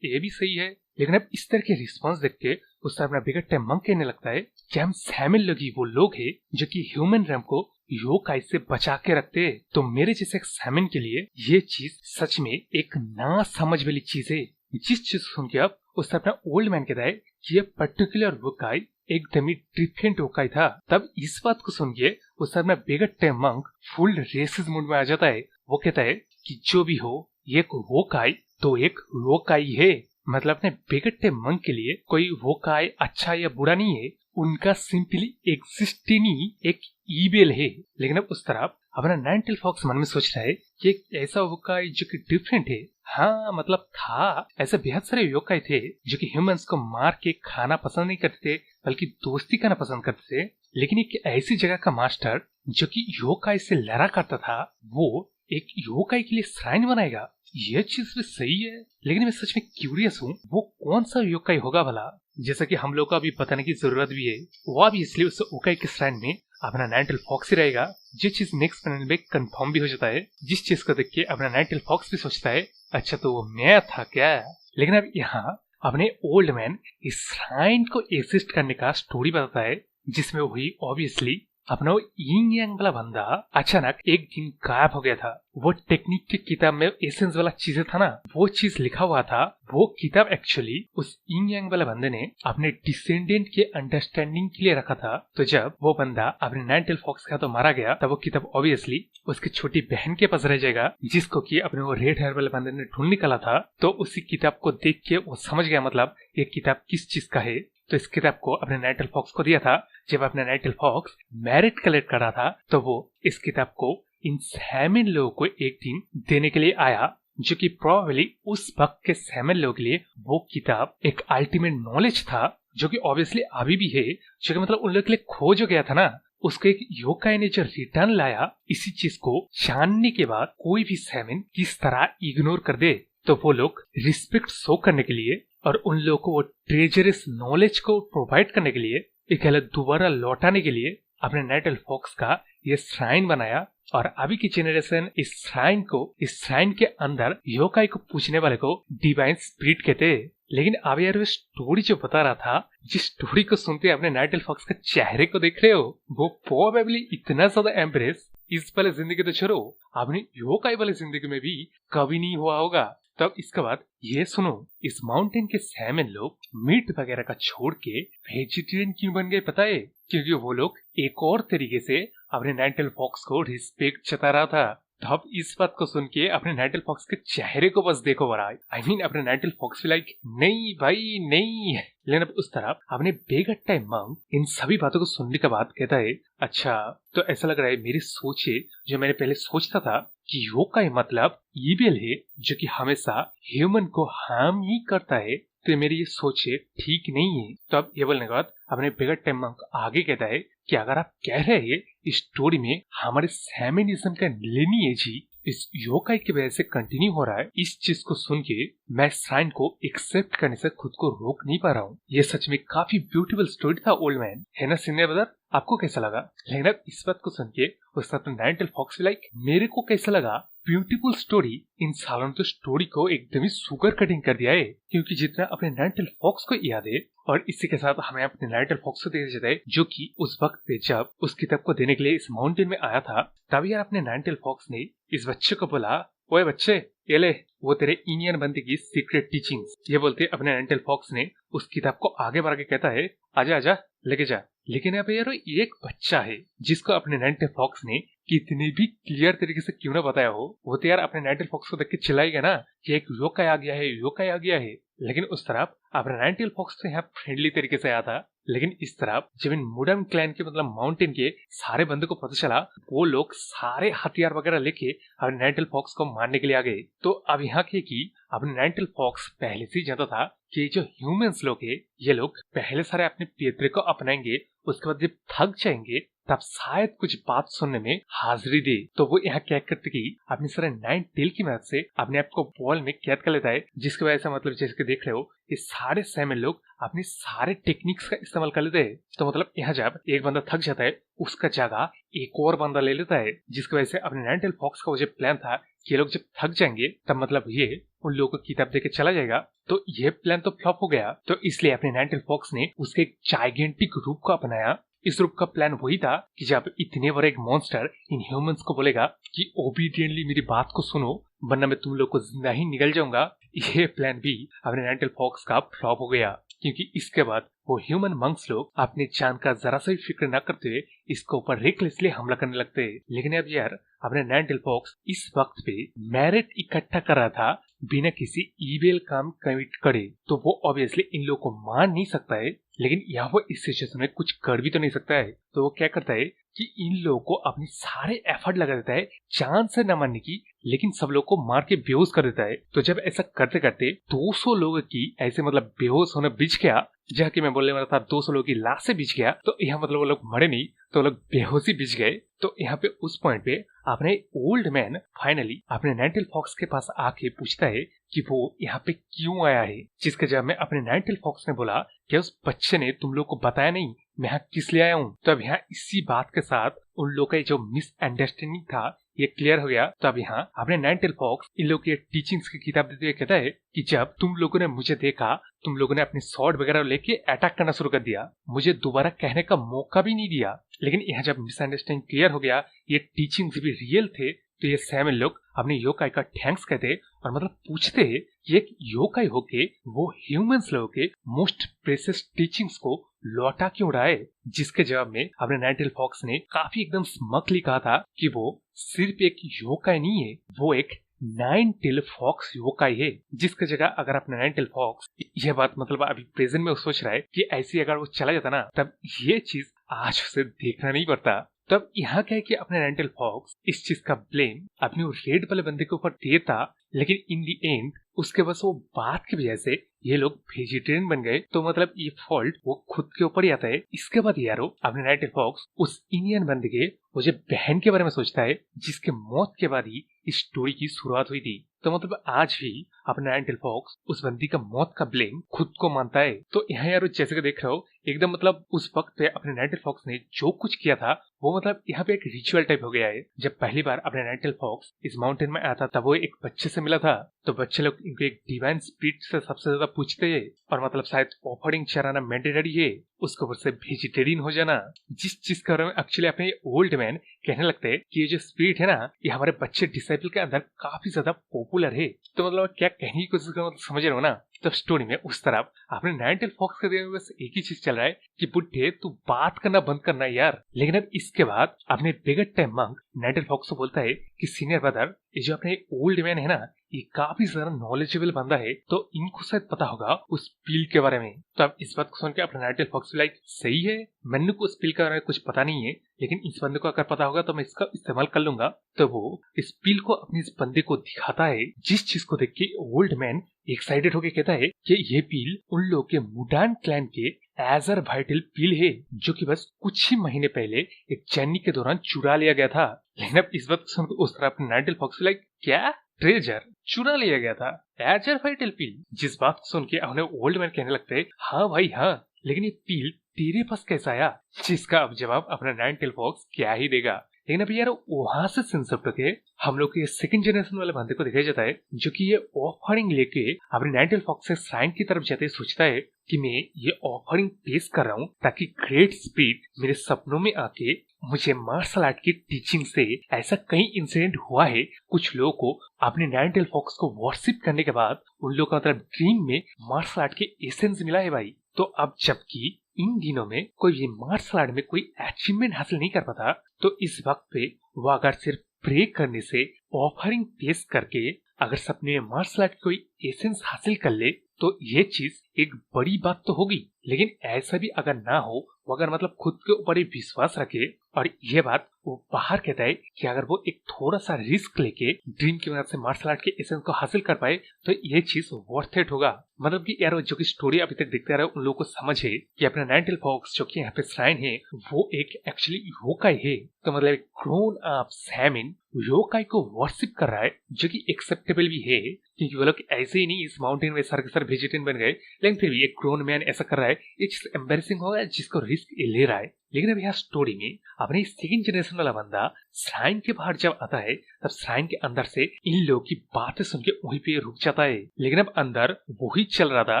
ये भी सही है। लेकिन अब इस तरह के रिस्पॉन्स देख के उससे अपना बिगड़ते मंक कहने लगता है कि हम सैमिल लोग ही वो लोग हैं जो कि ह्यूमन रैम को योकाई से बचा के रखते हैं। तो मेरे जैसे एक सैमिन के लिए ये चीज सच में एक ना समझ वाली चीज है। जिस चीज सुन के अब उससे अपना ओल्ड मैन कहता है कि ये पर्टिकुलर योकाई एकदम ही डिफरेंट योकाई था। तब इस बात को सुन के उससे अपना बिगड़ते मंक फुल रेसिस मूड में आ जाता है। वो कहता है कि जो भी हो ये योकाई तो एक योकाई है, मतलब अपने बिगड़ते मंक के लिए कोई योकाई अच्छा या बुरा नहीं है, उनका सिंपली एग्जिस्टिंग एक ईविल है। लेकिन अब उस तरफ अपना नाइनटेल फॉक्स मन में सोच रहा है कि एक ऐसा योकाई जो कि डिफरेंट है। हाँ मतलब था ऐसे बेहद सारे योकाई थे जो कि ह्यूमंस को मार के खाना पसंद नहीं करते थे बल्कि दोस्ती करना पसंद करते थे। लेकिन एक ऐसी जगह का मास्टर जो कि योकाई से लड़ा करता था वो एक योकाई के लिए श्राइन बनाएगा? ये चीज भी सही है, लेकिन मैं सच में क्यूरियस हूँ वो कौन सा योकाई होगा भला। जैसा कि हम लोग को अभी बताने की जरूरत भी है, वो भी इसलिए उस योकाई के श्राइन में अपना नाइनटेल फॉक्स ही रहेगा। जो चीज नेक्स्ट पैनल में कंफर्म भी हो जाता है, जिस चीज को देख के अपना नाइनटेल फॉक्स भी सोचता है अच्छा तो वो मैं था क्या। लेकिन अब यहाँ अपने ओल्ड मैन इस श्राइन को एसिस्ट करने का स्टोरी बताता है, जिसमें वही ऑब्वियसली अपना वो यिंग यांग वाला बंदा अचानक एक दिन गायब हो गया था। वो टेक्निक की किताब में एसेंस वाला चीजें था ना, वो चीज लिखा हुआ था। वो किताब एक्चुअली उस यिंग यांग वाला बंदे ने अपने डिसेंडेंट के अंडरस्टैंडिंग के लिए रखा था। तो जब वो बंदा अपने नाइनटेल फॉक्स का तो मारा गया, तब वो किताब ऑब्वियसली उसकी छोटी बहन के पास रह जाएगा, जिसको कि अपने वो रेड हेयर वाले बंदे ने ढूंढ निकाला था। तो उसी किताब को देख के वो समझ गया मतलब ये किताब किस चीज का है। तो इस किताब को अपने नाइनटेल फॉक्स को दिया था। जब अपने नाइनटेल फॉक्स मैरिट कलेक्ट कर रहा था, तो वो इस किताब को इन सैमन लोगों को एक दिन देने के लिए आया, जो कि प्रोबेबली उस वक्त के सैमन लोगों के लिए वो किताब एक अल्टीमेट नॉलेज था, जो कि ऑब्वियसली अभी भी है, जो कि मतलब उन लोगों के लिए खोज हो गया था ना। उसको एक योकाई ने जो रिटर्न लाया, इसी चीज को जानने के बाद कोई भी सैमन किस तरह इग्नोर कर दे, तो वो लोग रिस्पेक्ट शो करने के लिए और उन लोगों को वो ट्रेजरस नॉलेज को प्रोवाइड करने के लिए, एक दोबारा लौटाने के लिए अपने नाइनटेल फॉक्स का ये श्राइन बनाया। और अभी की जनरेशन इस श्राइन के अंदर योकाई को पूछने वाले को डिवाइन स्पिरिट कहते हैं। लेकिन अब यार वो स्टोरी जो बता रहा था, जिस स्टोरी को सुनते अपने नाइनटेल फॉक्स के चेहरे को देख रहे हो, वो प्रोबेबली इतना ज्यादा एम्ब्रेस इस वाले जिंदगी तो छोड़ो, अपनी योकाई वाली जिंदगी में भी कभी नहीं हुआ होगा। तब इसके बाद ये सुनो, इस माउंटेन के सैमन लोग मीट वगैरह का छोड़ के वेजिटेरियन क्यों बन गए पता है? क्योंकि वो लोग एक और तरीके से अपने नाइनटेल फॉक्स को रिस्पेक्ट जता रहा था। तब इस बात को सुन के अपने नाइनटेल फॉक्स के चेहरे को बस देखो बड़ा, आई मीन अपने नाइनटेल फॉक्स भी लाइक नहीं भाई नहीं। लेकिन अब उस तरफ अपने बेगट टाइम मंक इन सभी बातों को सुनने के बाद कहता है अच्छा तो ऐसा लग रहा है मेरी सोच है जो मैंने पहले सोचता था कि योकाई मतलब ईविल है, जो कि हमेशा ह्यूमन को हार्म ही करता है, तो मेरी ये सोच है ठीक नहीं है। तो अब ये बोलने के बाद अपने बेगट टाइम मंक आगे कहता है कि अगर आप कह रहे हैं इस स्टोरी में हमारे सैमनिज्म का लिनिएज ही इस योकाई की वजह से कंटिन्यू हो रहा है, इस चीज को सुन के मैं श्राइन को एक्सेप्ट करने से खुद को रोक नहीं पा रहा हूँ। ये सच में काफी ब्यूटीफुल स्टोरी था ओल्ड मैन, है ना सीनियर ब्रदर? आपको कैसा लगा? लेकिन अब इस बात को सुन के उस अपने नाइनटेल फॉक्स भी लाइक मेरे को कैसा लगा? Beautiful story. इन सालों ने तो स्टोरी को एकदम ही सुगर कटिंग कर दिया है, क्योंकि जितना अपने नाइनटेल फॉक्स को याद है और इसी के साथ हमें अपने नाइनटेल फॉक्स को देखा जाता है, जो कि उस वक्त पे जब उस किताब को देने के लिए इस माउंटेन में आया था, तब यार अपने नाइनटेल फॉक्स ने इस बच्चे को बोला ओए बच्चे ये ले वो तेरे इंडियन बंदे की सीक्रेट टीचिंग्स। ये बोलते अपने नाइनटेल फॉक्स ने उस किताब को आगे बढ़ा के कहता है आजा आजा लेके जा। लेकिन अब यार एक बच्चा है जिसको अपने नाइनटेल फॉक्स ने कितनी भी क्लियर तरीके से क्यों ना बताया हो, वो तो यार अपने नाइनटेल फॉक्स को देख के चिल्लाएगा ना कि एक योकाई आ गया है, योकाई आ गया है। लेकिन उस तरफ अपने नाइनटेल फॉक्स तो यहाँ फ्रेंडली तरीके से आया था, लेकिन इस तरफ जब इन मुडम क्लैन के मतलब माउंटेन के सारे बंदे को पता चला, वो लोग सारे हथियार वगैरह लेके अपने नाइनटेल फॉक्स को मारने के लिए आ गए। तो अब यहाँ के कि अपने नाइनटेल फॉक्स पहले से जानता था कि जो ह्यूमंस लोग है ये लोग पहले सारे अपने पेतरे को अपनाएंगे, उसके बाद जब थक जाएंगे तब शायद कुछ बात सुनने में हाजिरी दे। तो वो यहाँ क्या करते कि अपने सारे 9 टेल की मदद से अपने आप को बॉल में कैद कर लेता है, जिसकी वजह से मतलब जैसे कि देख रहे हो ये सारे सैमन लोग अपने सारे टेक्निक्स का इस्तेमाल कर लेते हैं। तो मतलब यहाँ जब एक बंदा थक जाता है उसका जगह एक और बंदा ले लेता है, जिसकी वजह से अपने नाइनटेल फॉक्स का वो जो प्लान था कि ये लोग जब थक जाएंगे तब मतलब ये उन लोगों को किताब देके चला जाएगा, तो ये प्लान तो फ्लॉप हो गया। तो इसलिए अपने नाइनटेल फॉक्स ने उसके एक जाइगेंटिक रूप को अपनाया। इस रूप का प्लान वही था कि जब इतने बड़े एक मॉन्स्टर इन ह्यूमंस को बोलेगा कि ओबीडियंटली मेरी बात को सुनो वरना मैं तुम लोग को जिंदा ही निकल जाऊंगा, ये प्लान भी अपने नाइनटेल फॉक्स का फ्लॉप हो गया। क्योंकि इसके बाद वो ह्यूमन मंक्स लोग अपनी जान का जरा सा भी फिक्र न करते हुए इसके ऊपर रेकलेसली हमला करने लगते। लेकिन अब यार अपने नाइनटेल फॉक्स इस वक्त पे मैरिट इकट्ठा कर रहा था बिना किसी ईविल काम कमिट करे, तो वो ऑब्वियसली इन लोगों को मार नहीं सकता है, लेकिन यहाँ वो इस सिचुएशन में कुछ कर भी तो नहीं सकता है। तो वो क्या करता है कि इन लोगों को अपने सारे एफर्ट लगा देता है जान से न मारने की, लेकिन सब लोग को मार के बेहोश कर देता है। तो जब ऐसा करते करते 200 लोगों की ऐसे मतलब बेहोश होना बिच गया, जहाँ की मैं बोलने वाला था 200 लोगों की लाश से बिच गया, तो यहाँ मतलब वो लोग मरे नहीं तो लोग बेहोशी बिच गए। तो यहाँ पे उस पॉइंट पे अपने ओल्ड मैन फाइनली अपने नाइनटेल फॉक्स के पास आके पूछता है कि वो यहाँ पे क्यों आया है, जिसके जवाब में अपने नाइनटेल फॉक्स ने बोला कि उस बच्चे ने तुम लोग को बताया नहीं मैं यहाँ किस लिए आया हूँ। तो अब यहाँ इसी बात के साथ उन लोग का जो मिसअंडरस्टैंडिंग था ये क्लियर हो गया। तो अब यहाँ अपने नाइनटेल फॉक्स इन लोग की टीचिंग्स की किताब देते हुए कहता है कि जब तुम लोगों ने मुझे देखा तुम लोगों ने अपनी स्वॉर्ड वगैरह लेके अटैक करना शुरू कर दिया, मुझे दोबारा कहने का मौका भी नहीं दिया। लेकिन यहाँ जब मिसअंडरस्टैंडिंग क्लियर हो गया, ये टीचिंग्स भी रियल थे, तो ये सैमुअल लोग अपने योकाई का थैंक्स कहते और मतलब पूछते कि एक योकाई होके वो ह्यूमंस लोगों के मोस्ट प्रेशियस टीचिंग्स को लौटा क्यों रहा है। जिसके जवाब में अपने नाइनटेल फॉक्स ने काफी एकदम स्मगली कहा था कि वो सिर्फ एक योकाई नहीं है, वो एक नाइन टेल फॉक्स योकाई है। जिसकी जगह अगर अपने नाइनटेल फॉक्स यह बात मतलब अभी प्रेजेंट में सोच रहा है कि ऐसी अगर वो चला जाता ना, तब ये चीज आज उसे देखना नहीं पड़ता। तब यहाँ क्या है कि अपने नाइनटेल फॉक्स इस चीज का ब्लेम अपने वो रेड वाले बंदे के ऊपर देता, लेकिन इन दी एंड उसके बस वो बात की वजह से ये लोग वेजिटेरियन बन गए। तो मतलब ये फॉल्ट वो खुद के ऊपर ही आता है। इसके बाद यारो अपने नाइनटेल फॉक्स उस इंडियन बंदे के वो जो बहन के बारे में सोचता है जिसके मौत के बाद ही इस स्टोरी की शुरुआत हुई थी। तो मतलब आज भी अपने नाइनटेल फॉक्स उस बंदी का मौत का ब्लेम खुद को मानता है। तो यहाँ यारो जैसे कि देख रहे हो एकदम मतलब उस वक्त पे अपने नाइनटेल फॉक्स ने जो कुछ किया था वो मतलब यहाँ पे एक रिचुअल टाइप हो गया है। जब पहली बार अपने नाइनटेल फॉक्स इस माउंटेन में आया था तब वो एक बच्चे से मिला था। तो बच्चे लोग इनको एक डिवाइन स्पिरिट से सबसे ज्यादा पूछते हैं और मतलब शायद ऑफरिंग चढ़ाना मैंडेटरी है, उसके ऊपर से वेजिटेरियन हो जाना। जिस चीज के बारे में एक्चुअली अपने ओल्ड मैन कहने लगते हैं कि ये जो स्पिरिट है ना ये हमारे बच्चे डिसाइपल के अंदर काफी ज्यादा पॉपुलर है। तो मतलब क्या कहने की कोशिश कर मतलब समझ रहे हो ना। तब स्टोरी में उस तरफ अपने नाइनटेल फॉक्स के दिमाग में बस एक ही चीज चल रहा है कि बुड्ढे तू बात करना बंद करना यार। लेकिन अब इसके बाद अपने wicket time monk nine-tail fox को बोलता है कि सीनियर ब्रदर ये जो अपने ओल्ड मैन है ना ये काफी ज्यादा नॉलेजेबल बंदा है, तो इनको शायद पता होगा उस पील के बारे में। तो अब इस बात को सुन के अपना नाइनटेल फॉक्स लाइक सही है, मैंने को उस पील के बारे में कुछ पता नहीं है, लेकिन इस बंदे को अगर पता होगा तो मैं इसका इस्तेमाल कर लूंगा। तो वो इस पील को अपने इस बंदे को दिखाता है, जिस चीज को देख के ओल्ड मैन एक्साइटेड होकर कहता है कि ये पील उन लोग के मुडान क्लैन के एजर वाइटल पील है जो कि बस कुछ ही महीने पहले एक जर्नी के दौरान चुरा लिया गया था। लेकिन अब इस बात सुनकर उस तरह अपने नाइनटेल फॉक्स लाइक क्या ट्रेजर चुरा लिया गया था, एजर वाइटल पील। जिस बात को सुन के उन्हें ओल्ड मैन कहने लगते हैं हाँ भाई हाँ, लेकिन ये पील तेरे पास कैसा आया। जिसका अब जवाब अपना नाइनटेल फॉक्स क्या ही देगा। लेकिन अभी यार वहां से सिंसप्ट के हम लोग के सेकंड जनरेशन वाले बंदे को दिखाया जाता है जो कि ये ऑफरिंग लेके अपने नाइनटेल फॉक्स से श्राइन की तरफ जाते सोचता है कि मैं ये ऑफरिंग पेश कर रहा हूँ ताकि ग्रेट स्पिरिट मेरे सपनों में आके मुझे मार्शल आर्ट की टीचिंग से ऐसा कई इंसिडेंट हुआ है। कुछ लोगों को अपने नाइनटेल फॉक्स को वर्शिप करने के बाद उन लोगों का मतलब ड्रीम में मार्शल आर्ट के एसेंस मिला है भाई। तो अब जबकि इन दिनों में कोई भी मार्शल आर्ट में कोई अचीवमेंट हासिल नहीं कर पाता, तो इस वक्त पे वो अगर सिर्फ प्रे करने से ऑफरिंग पेश करके अगर सपने में मार्शल आर्ट कोई एसेंस हासिल कर ले तो ये चीज एक बड़ी बात तो होगी। लेकिन ऐसा भी अगर ना हो, वो अगर मतलब खुद के ऊपर ही विश्वास रखे और ये बात वो बाहर कहता है कि अगर वो एक थोड़ा सा रिस्क लेके ड्रीम की मदद से मार्शल आर्ट के एसेंस को हासिल कर पाए तो ये चीज वर्थ इट होगा। मतलब कि यार जो कि स्टोरी अभी तक देखते रहे उन लोगों को समझे कि अपना नाइनटेल फॉक्स जो कि यहाँ पे श्राइन है वो एक एक्चुअली योकाई है। तो मतलब एक ग्रोन अप सैमिन योकाई को वर्शिप कर रहा है जो कि एक्सेप्टेबल भी है, क्योंकि वो लोग ऐसे ही नहीं इस माउंटेन में सर के सर वेजिटेरियन बन गए, लेकिन फिर भी एक ग्रोन मैन ऐसा कर रहा है, ये चीज एम्बेरसिंग होगा जिसको रिस्क ले रहा है। लेकिन अब यहाँ स्टोरी में अपने सेकंड जनरेशन वाला बंदा श्राइन के बाहर जब आता है तब श्राइन के अंदर से इन लोगों की बातें सुन के वहीं पे रुक जाता है। लेकिन अब अंदर वही चल रहा था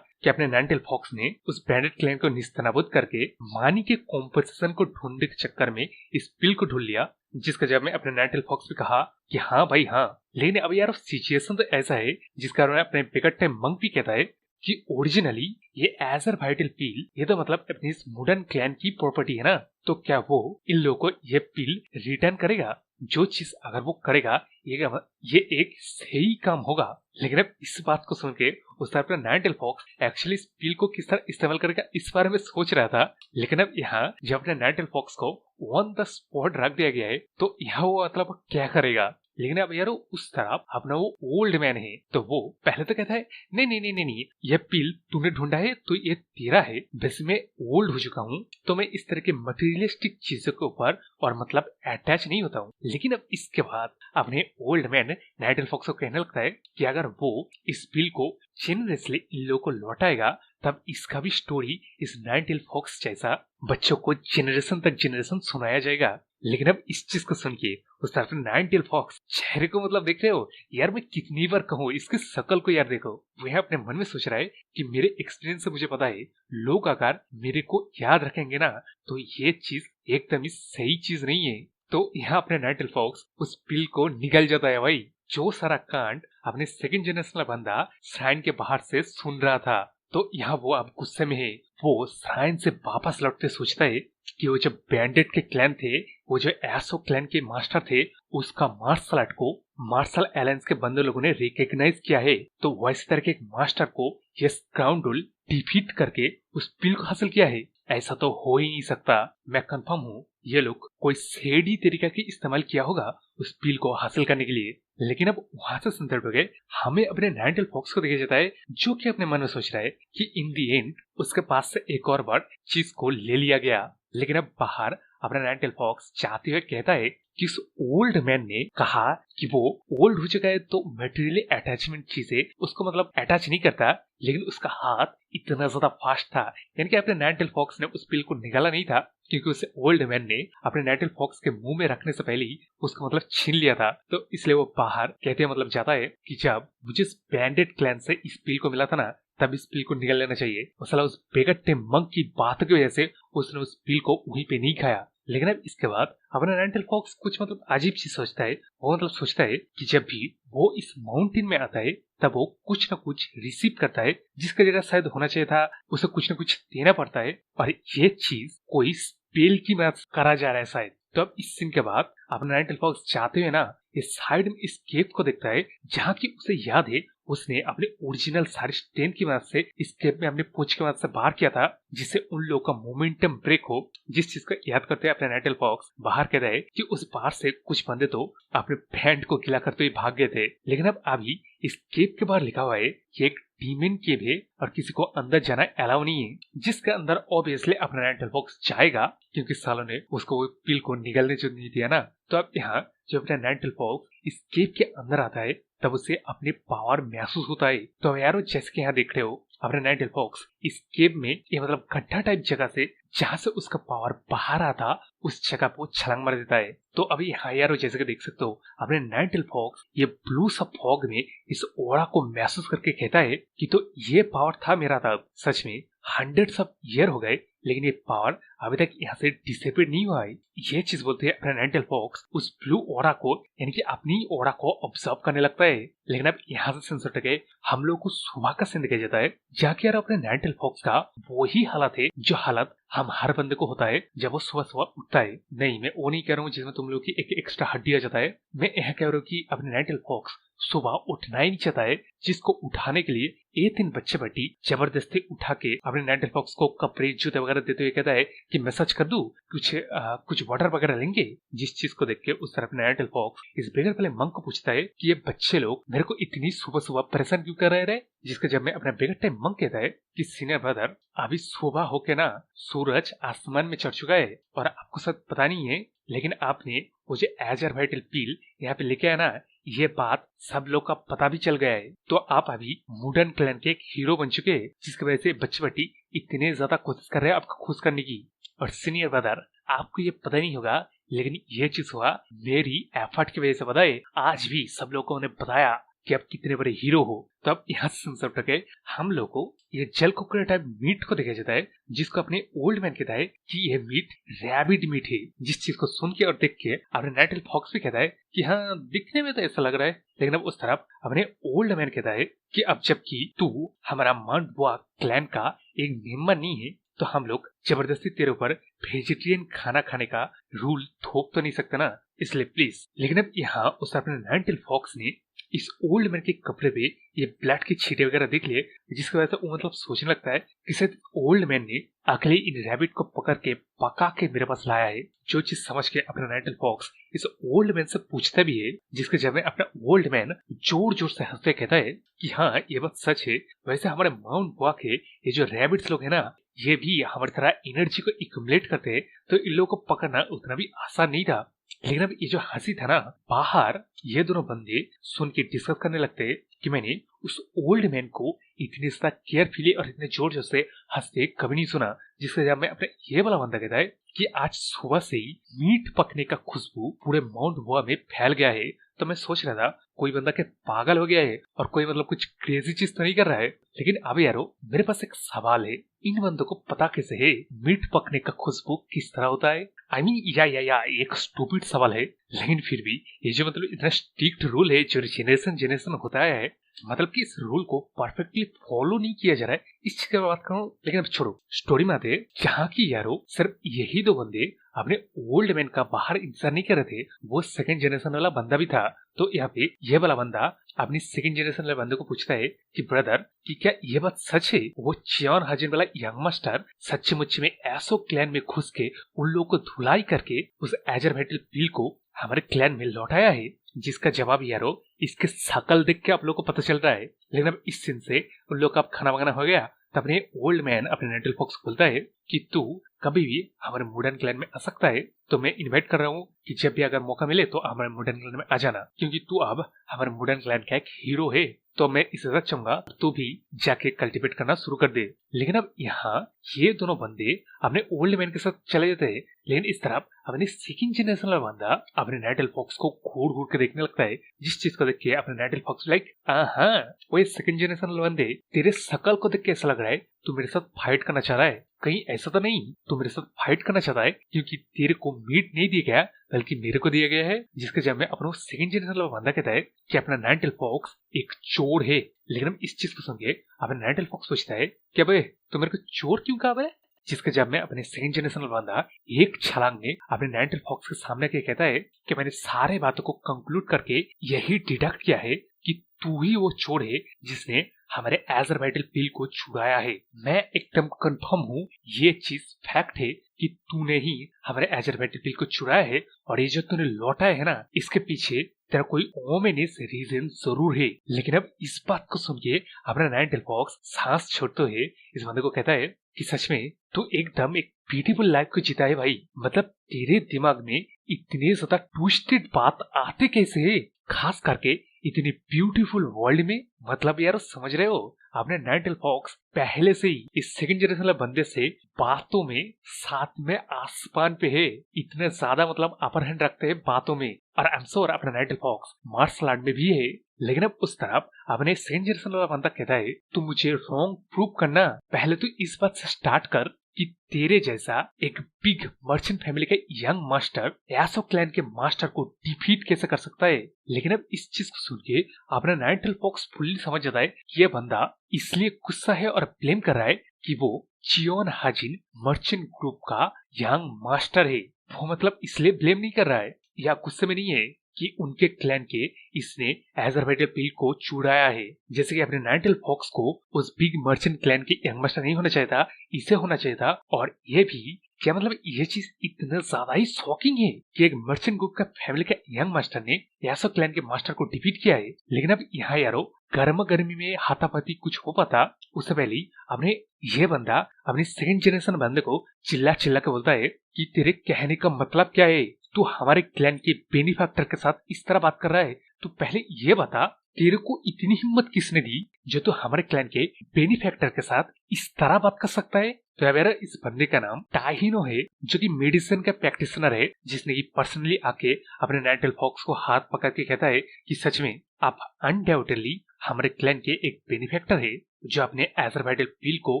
कि अपने नाइनटेल फॉक्स ने उस बैंडेड क्लैन को निस्तनाबूद करके मानी के कॉम्पनसेशन को ढूंढने के चक्कर में इस पिल को ढूंढ लिया। जिसका जब मैं अपने नाइनटेल फॉक्स पे कहा कि हाँ भाई हाँ, लेकिन अब यार सिचुएशन तो ऐसा है जिसका अपने बिगट टाइम मंक भी कहता है कि ओरिजिनली ये एजर वाइटल पील ये तो मतलब अपनी इस मुडन क्लैन की प्रॉपर्टी है ना, तो क्या वो इन लोगों को ये पील रिटर्न करेगा? जो चीज अगर वो करेगा ये एक सही काम होगा। लेकिन अब इस बात को सुन के उस तरह नाइनटेल फॉक्स एक्चुअली इस पील को किस तरह इस्तेमाल करेगा इस बारे में सोच रहा था। लेकिन अब यहाँ जब अपने नाइनटेल फॉक्स को ऑन द स्पॉट रख दिया गया है तो यहाँ वो मतलब क्या करेगा। लेकिन अब यार उस तरफ अपना वो ओल्ड मैन है, तो वो पहले तो कहता है नहीं नहीं नहीं नहीं नहीं, ये पिल तूने ढूंढा है तो ये तेरा है, वैसे मैं ओल्ड हो चुका हूँ तो मैं इस तरह के मटेरियलिस्टिक चीजों के ऊपर और मतलब अटैच नहीं होता हूँ। लेकिन अब इसके बाद अपने old man night elf fox को कहने लगता है कि अगर वो इस पिल को जेनरसली इन लोगों को लौटाएगा तब इसका भी स्टोरी इस नाइट एल्फ फॉक्स जैसा बच्चों को जनरेशन तक जनरेशन सुनाया जाएगा। लेकिन अब इस चीज को सुन के उस तरफ नाइन टेल फॉक्स चेहरे को मतलब देख रहे हो यार, मैं कितनी बार कहूँ इसके शकल को यार देखो, वो यहाँ अपने मन में सोच रहा है कि मेरे एक्सपीरियंस से मुझे पता है लोग अगर मेरे को याद रखेंगे ना तो ये चीज एकदम ही सही चीज नहीं है। तो यहाँ अपने नाइन टेल फॉक्स उस पिल को निकल जाता है भाई। जो सारा कांड अपने सेकंड जनरेशन बंदा श्राइन के बाहर से सुन रहा था, तो यहाँ वो अब गुस्से में है। वो श्राइन से वापस लौटते सोचता है कि वो जो बैंडेड के क्लैन थे, वो जो एसो क्लैन के मास्टर थे, उसका मार्शल आर्ट को मार्शल एलायंस के बंदे लोगों ने रिकॉग्नाइज किया है। तो वैसे तरह के एक मास्टर को ये स्काउंडल डिफीट करके उस पिल को हासिल किया है। ऐसा तो हो ही नहीं सकता। मैं कंफर्म हूँ ये लोग कोई सेडी तरीका की इस्तेमाल किया होगा उस पिल को हासिल करने के लिए। लेकिन अब वहां से संदर्भ गए हमें अपने नाइन टेल फॉक्स को देखा जाता है, जो कि अपने मन में सोच रहा है कि इन दी एंड उसके पास से एक और बार चीज को ले लिया गया। लेकिन अब बाहर अपना नाइन टेल फॉक्स चाहते हुए कहता है कि उस ओल्ड मैन ने कहा कि वो ओल्ड हो चुका है तो मटेरियली अटैचमेंट चीजें उसको मतलब अटैच नहीं करता, लेकिन उसका हाथ इतना ज्यादा फास्ट था। यानी कि अपने नाइन टेल फॉक्स ने उस पिल को निकाला नहीं था, क्योंकि उसे ओल्ड मैन ने अपने नाइन टेल फॉक्स के मुंह में रखने से पहले ही उसको मतलब छीन लिया था। तो इसलिए वो बाहर कहते मतलब जाता है कि जब मुझे इस बैंडेड क्लैन से इस पिल को मिला था ना, तब इस पिल को निकल लेना चाहिए। मसला उस बेगट्टे मंक की बात की वजह से उसने उस पिल को वहीं पे नहीं खाया। लेकिन अब इसके बाद अपना नाइन टेल फॉक्स कुछ मतलब अजीब चीज सोचता है। वो मतलब सोचता है कि जब भी वो इस माउंटेन में आता है तब वो कुछ न कुछ रिसीव करता है, जिसका जगह शायद होना चाहिए था उसे कुछ न कुछ देना पड़ता है, और ये चीज कोई स्पेल की मदद से करा जा रहा है शायद। तो अब इस सीन के बाद अपना नाइन टेल फॉक्स जाते हुए ना इस साइड में इस केव को देखता है, जहाँ की उसे याद है उसने अपने ओरिजिनल सारी स्टेन की मदद से इस केव में अपने पूंछ की मदद से बाहर किया था, जिससे उन लोगों का मोमेंटम ब्रेक हो। जिस चीज को याद करते हैं अपने नाइन टेल फॉक्स बाहर कहता है कि उस बाहर से कुछ बंदे तो अपने बैंड को गिला करते हुए भाग गए थे। लेकिन अब अभी इस केव के बाहर लिखा हुआ है कि एक डीमन केव है और किसी को अंदर जाना अलाउ नहीं है, जिसके अंदर ऑब्वियसली अपना नाइन टेल फॉक्स जाएगा, क्योंकि सालों ने उसको वो पिल को निगलने जो नहीं दिया ना। तो अब यहाँ जब अपना नाइन टेल फॉक्स इस केव के अंदर आता है तब उसे अपने पावर महसूस होता है। तो यारो जैसे कि यहाँ देख रहे हो अपना नाइन टेल फॉक्स इस केव में ये मतलब गड्ढा टाइप जगह से जहां से उसका पावर बाहर आता उस जगह को छलांग मार देता है। तो अभी यहाँ यारो जैसे कि देख सकते हो अपने नाइन टेल फॉक्स ये ब्लू सा फॉग में इस ओरा को महसूस करके कहता है कि तो ये पावर था मेरा तब। सच में हंड्रेड्स ऑफ ईयर हो गए लेकिन ये पावर अभी तक यहाँ से डिसेपेयर नहीं हुआ है। ये चीज बोलते हैं अपना नाइन टेल फॉक्स उस ब्लू ओरा को यानी कि अपनी ओरा को ऑब्जर्व करने लगता है। लेकिन अब यहाँ से सेंसर के हम लोग को सुबह का सीन दिखाया जाता है, जाके यार अपने नाइन टेल फॉक्स का वही हालत है जो हालत हम हर बंदे को होता है जब वो सुबह सुबह उठता है। नहीं, मैं वो नहीं कह रहा हूँ जिसमें तुम लोग की एक एक्स्ट्रा हड्डी आ जाता है। मैं यह कह रहा हूँ कि अपने नाइन टेल फॉक्स सुबह उठना ही नहीं चाहता है, जिसको उठाने के लिए ये 3 बच्चे बट्टी जबरदस्ती उठा के अपने नाइन टेल फॉक्स को कपड़े जूते वगैरह देते हुए कहता है कि मैसेज कर दूं, कुछ वाटर वगैरह लेंगे। जिस चीज को देख के उस तरफ नाइन टेल फॉक्स इस बेगर वाले मंक को पूछता है कि ये बच्चे लोग मेरे को इतनी सुबह सुबह परेशान क्यों कर रहे हैं। जिसका जब मैं अपना बेगर टाइम मंक कहता है कि सीनियर ब्रदर अभी सुबह होके ना सूरज आसमान में चढ़ चुका है और आपको सब पता नहीं है, लेकिन आपने वो जो एजर वाइटल पील यहाँ पे लेके आया ना, ये बात सब लोग का पता भी चल गया है। तो आप अभी मुडन क्लैन के एक हीरो बन चुके हैं, जिसकी वजह से बच्चे बट्टी इतने ज्यादा कोशिश कर रहे हैं आपको खुश करने की। और सीनियर ब्रदर आपको ये पता नहीं होगा, लेकिन ये चीज हुआ मेरी एफर्ट की वजह से। पता है आज भी सब लोगों ने बताया कि आप कितने बड़े हीरो हो। तो अब यहाँ से हम लोग को ये जल कुकर टाइप मीट को देखा जाता है, जिसको अपने ओल्ड मैन कहता है कि ये मीट रैबिट मीट है। जिस चीज को सुन के और देख के अपने नाइन टेल फॉक्स भी कहता है कि हाँ दिखने में तो ऐसा लग रहा है, लेकिन अब उस तरफ अपने ओल्ड मैन कहता है कि अब जबकि तू हमारा माउंट बुआ क्लैन का एक मेंबर नहीं है, तो हम लोग जबरदस्ती तेरे ऊपर वेजिटेरियन खाना खाने का रूल थोप तो नहीं सकते ना, इसलिए प्लीज। लेकिन अब यहाँ उस अपने नाइन टेल फॉक्स ने इस ओल्ड मैन के कपड़े पे ये ब्लड की छींटे वगैरह देख लिए, जिसकी वजह से वो सोचने लगता है कि शायद ओल्ड मैन ने अगले इन रैबिट को पकड़ के पका के मेरे पास लाया है। जो चीज समझ के अपना नाइटल फॉक्स इस ओल्ड मैन से पूछता भी है, जिसके जब में अपना ओल्ड मैन जोर जोर से हंसते कहता है कि हाँ ये बात सच है, वैसे हमारे माउंट बुआ के ये जो रैबिट्स लोग है ना, ये भी हमारी तरह एनर्जी को एक्यूमुलेट करते हैं, तो इन लोगों को पकड़ना उतना भी आसान नहीं था। लेकिन अब ये जो हंसी था ना, बाहर ये दोनों बंदे सुन के डिस्कस करने लगते कि मैंने उस ओल्ड मैन को इतनी ज्यादा केयरफुली और इतने जोर जोर से हंसते कभी नहीं सुना। जिसके जब मैं अपने ये वाला बंदा कहता है कि आज सुबह से ही मीट पकने का खुशबू पूरे माउंट बुआ में फैल गया है। तो मैं सोच रहा था कोई बंदा के पागल हो गया है और कोई कुछ क्रेजी चीज तो नहीं कर रहा है। लेकिन अब यारो मेरे पास एक सवाल है, इन बंदों को पता कैसे है मीट पकने का खुशबू किस तरह होता है? आई मीन या एक स्टूपिड सवाल है, लेकिन फिर भी ये जो इतना स्ट्रिक्ट रूल है जो जनरेशन जनरेशन होता है, मतलब कि इस रूल को परफेक्टली फॉलो नहीं किया जा रहा है, इस चीज की बात करूं। लेकिन अब छोड़ो, स्टोरी में आते जहाँ की यारो सिर्फ यही दो बंदे अपने ओल्ड मैन का बाहर इंतजार नहीं कर रहे थे, वो सेकंड जनरेशन वाला बंदा भी था। तो यहाँ पे ये वाला बंदा अपनी सेकंड जनरेशन वाले बंदे को पूछता है कि ब्रदर कि क्या ये बात सच है, वो चियोन हाजिन वाला यंग मास्टर सच्ची मुच्ची में एसो क्लैन में घुस के उन लोगों को धुलाई करके उस एजरमेटल पील को हमारे क्लैन में लौटाया है? जिसका जवाब यारो इसके शकल देख के आप लोग को पता चल रहा है। लेकिन अब इस सीन से उन लोग का अब खाना वगैरह हो गया, तब अपने ओल्ड मैन अपने नाइटल फॉक्स बोलता है कि तू कभी भी हमारे मुडन क्लैन में आ सकता है, तो मैं इनवाइट कर रहा हूँ कि जब भी अगर मौका मिले तो हमारे मुडन क्लैन में आ जाना, क्योंकि तू अब हमारे मुडन क्लैन का एक हीरो है। तो मैं इस इजाजत चाहूंगा तू भी जाके कल्टीवेट करना शुरू कर दे। लेकिन अब यहाँ ये दोनों बंदे अपने ओल्ड मैन के साथ चले जाते हैं, लेकिन इस तरफ अपने सेकंड जनरेशन वाला बंदा अपने नाइटल फॉक्स को घूर घूर के देखने लगता है, जिस चीज को देख के अपने नाइटल फॉक्स लाइक हाँ वो सेकंड जनरेशन वाले बंदे तेरे शकल को देख के ऐसा लग रहा है तू मेरे साथ फाइट करना चाह रहा है, कहीं ऐसा तो नहीं तू मेरे साथ फाइट करना चाहता है क्योंकि तेरे को मीट नहीं दिया गया बल्कि मेरे को दिया गया है। जिसके जब में अपना सेकंड जनरेशन वाला बंदा कहता है कि अपना नाइटल फॉक्स एक चोर है। लेकिन हम इस चीज को सुन के अपना नाइटल फॉक्स सोचता है कि अबे तू मेरे को चोर क्यों कहा है? जिसके जब में अपने सेकंड जनरेशन बंदा एक छलांग में अपने नाइटल फॉक्स के सामने के कहता है कि मैंने सारे बातों को कंक्लूड करके यही डिडक्ट किया है कि तू ही वो चोर है जिसने हमारे एजरवाइटल पील को चुराया है। मैं एकदम कंफर्म हूँ ये चीज फैक्ट है कि तूने ही हमारे एजरवाइटल पील को चुराया है, और ये जो तूने लौटाया है ना, इसके पीछे तेरा कोई ओमेनियस रीजन जरूर है। लेकिन अब इस बात को सुन के अपना नाइटल फॉक्स सांस छोड़ते हुए इस बंदे को कहता है कि सच में तू एकदम एक ब्यूटीफुल लाइफ को जीता है भाई, मतलब तेरे दिमाग में इतने ज्यादा ट्विस्टेड बात आते कैसे है, खास करके इतनी ब्यूटीफुल वर्ल्ड में। मतलब यार समझ रहे हो, आपने नाइटल फॉक्स पहले से ही इस सेकंड जनरेशन वाले बंदे से बातों में साथ में आसमान पे है, इतने ज्यादा मतलब अपर हैंड रखते हैं बातों में। और आई एम श्योर अपना नाइटल फॉक्स मार्शल आर्ट में भी है। लेकिन अब उस तरफ अपने सेकंड जनरेशन वाला बंदा कहता है तू मुझे रॉन्ग प्रूव करना, पहले तो इस बात से स्टार्ट कर कि तेरे जैसा एक बिग मर्चेंट फैमिली का यंग मास्टर एसो क्लैन के मास्टर को डिफीट कैसे कर सकता है। लेकिन अब इस चीज को सुन के अपना नाइटल फॉक्स फुल्ली समझ जाता है कि यह बंदा इसलिए गुस्सा है और ब्लेम कर रहा है कि वो चियोन हाजिन मर्चेंट ग्रुप का यंग मास्टर है। वो मतलब इसलिए ब्लेम नहीं कर रहा है या गुस्से में नहीं है कि उनके क्लैन के इसने एजरवाइटल पील को चुराया है। जैसे कि अपने नाइटल फॉक्स को उस बिग मर्चेंट क्लैन के यंग मास्टर नहीं होना चाहिए था, इसे होना चाहिए था। और ये भी क्या मतलब ये चीज इतना ज्यादा ही शॉकिंग है कि एक मर्चेंट ग्रुप का फैमिली का यंग मास्टर ने यासो क्लैन के मास्टर को डिफीट किया है। लेकिन अब यहाँ यारो गर्मा गर्मी में हाथापाती कुछ हो पाता उससे पहले अपने ये बंदा अपनी सेकंड जनरेशन बंदे को चिल्ला चिल्ला के बोलता है कि तेरे कहने का मतलब क्या है, तू हमारे क्लैन के बेनिफैक्टर के साथ इस तरह बात कर रहा है। तू पहले ये बता तेरे को इतनी हिम्मत किसने दी जो तू हमारे क्लैन के बेनिफैक्टर के साथ इस तरह बात कर सकता है। तो यार इस बंदे का नाम टाहिनो है, जो कि मेडिसिन का प्रैक्टिशनर है, जिसने की पर्सनली आके अपने नाइटल फॉक्स को हाथ पकड़ के कहता है कि सच में आप अनडाउटेडली हमारे क्लैन के एक बेनिफैक्टर है जो अपने एजरवाइटल पील को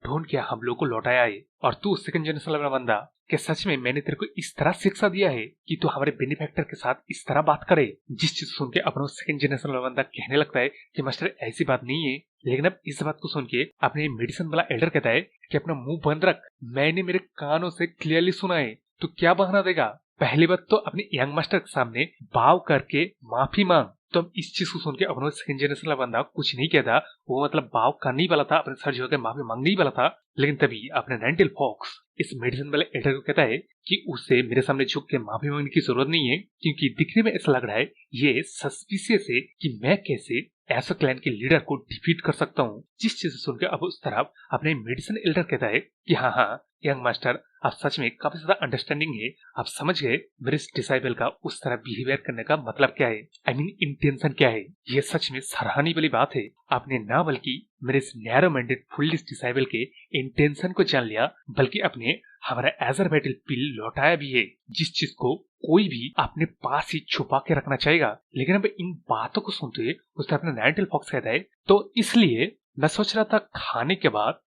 ढूंढ के हम लोग को लौटाया है। और तू सेकंड जनरेशन वाला बंदा कि सच में मैंने तेरे को इस तरह शिक्षा दिया है कि तू हमारे बेनिफैक्टर के साथ इस तरह बात करे। जिस चीज सुन के अपना सेकंड जनरेशन वाला बंदा कहने लगता है कि मास्टर ऐसी बात नहीं है। लेकिन अब इस बात को सुन के अपने मेडिसिन वाला एल्डर कहता है कि अपना मुंह बंद रख, मैंने मेरे कानों से क्लियरली सुना है, तू क्या बहाना देगा। पहली बात तो अपने यंग मास्टर के सामने बाव करके माफी मांग, तो अब इस चीज को सुन के अपना सेकंड जनरेशन वाला बंदा कुछ नहीं कहता, वो मतलब भाव करने ही वाला था, अपने सर जो है माफी मांगने ही वाला था। लेकिन तभी अपने नाइनटेल फॉक्स इस मेडिसिन वाले एल्डर को कहता है कि उसे मेरे सामने झुक के माफी मांगने की जरूरत नहीं है, क्योंकि दिखने में ऐसा लग रहा है ये सस्पिशियस है कि मैं कैसे ऐसा क्लैन के लीडर को डिफीट कर सकता हूँ। जिस चीज से सुनकर अब उस तरफ अपने मेडिसिन एल्डर कहता है कि हाँ यंग मास्टर, आप सच में काफी ज्यादा अंडरस्टैंडिंग है, आप समझ गए मेरे इस डिसाइबल का उस तरह बिहेवियर करने का मतलब क्या है, आई मीन इंटेंशन क्या है। ये सच में सराहनीय वाली बात है, आपने ना बल्कि मेरे इस नैरो माइंडेड फुल्लिश डिसाइबल के इंटेंशन को जान लिया, बल्कि अपने हमारा एजर बैटल पिल लौटाया भी है, जिस चीज को कोई भी अपने पास ही छुपा के रखना चाहेगा। लेकिन अब इन बातों को सुनते हुए उस तरफ अपना नाइनटेल फॉक्स कहता है, तो इसलिए मैं सोच रहा था खाने के बाद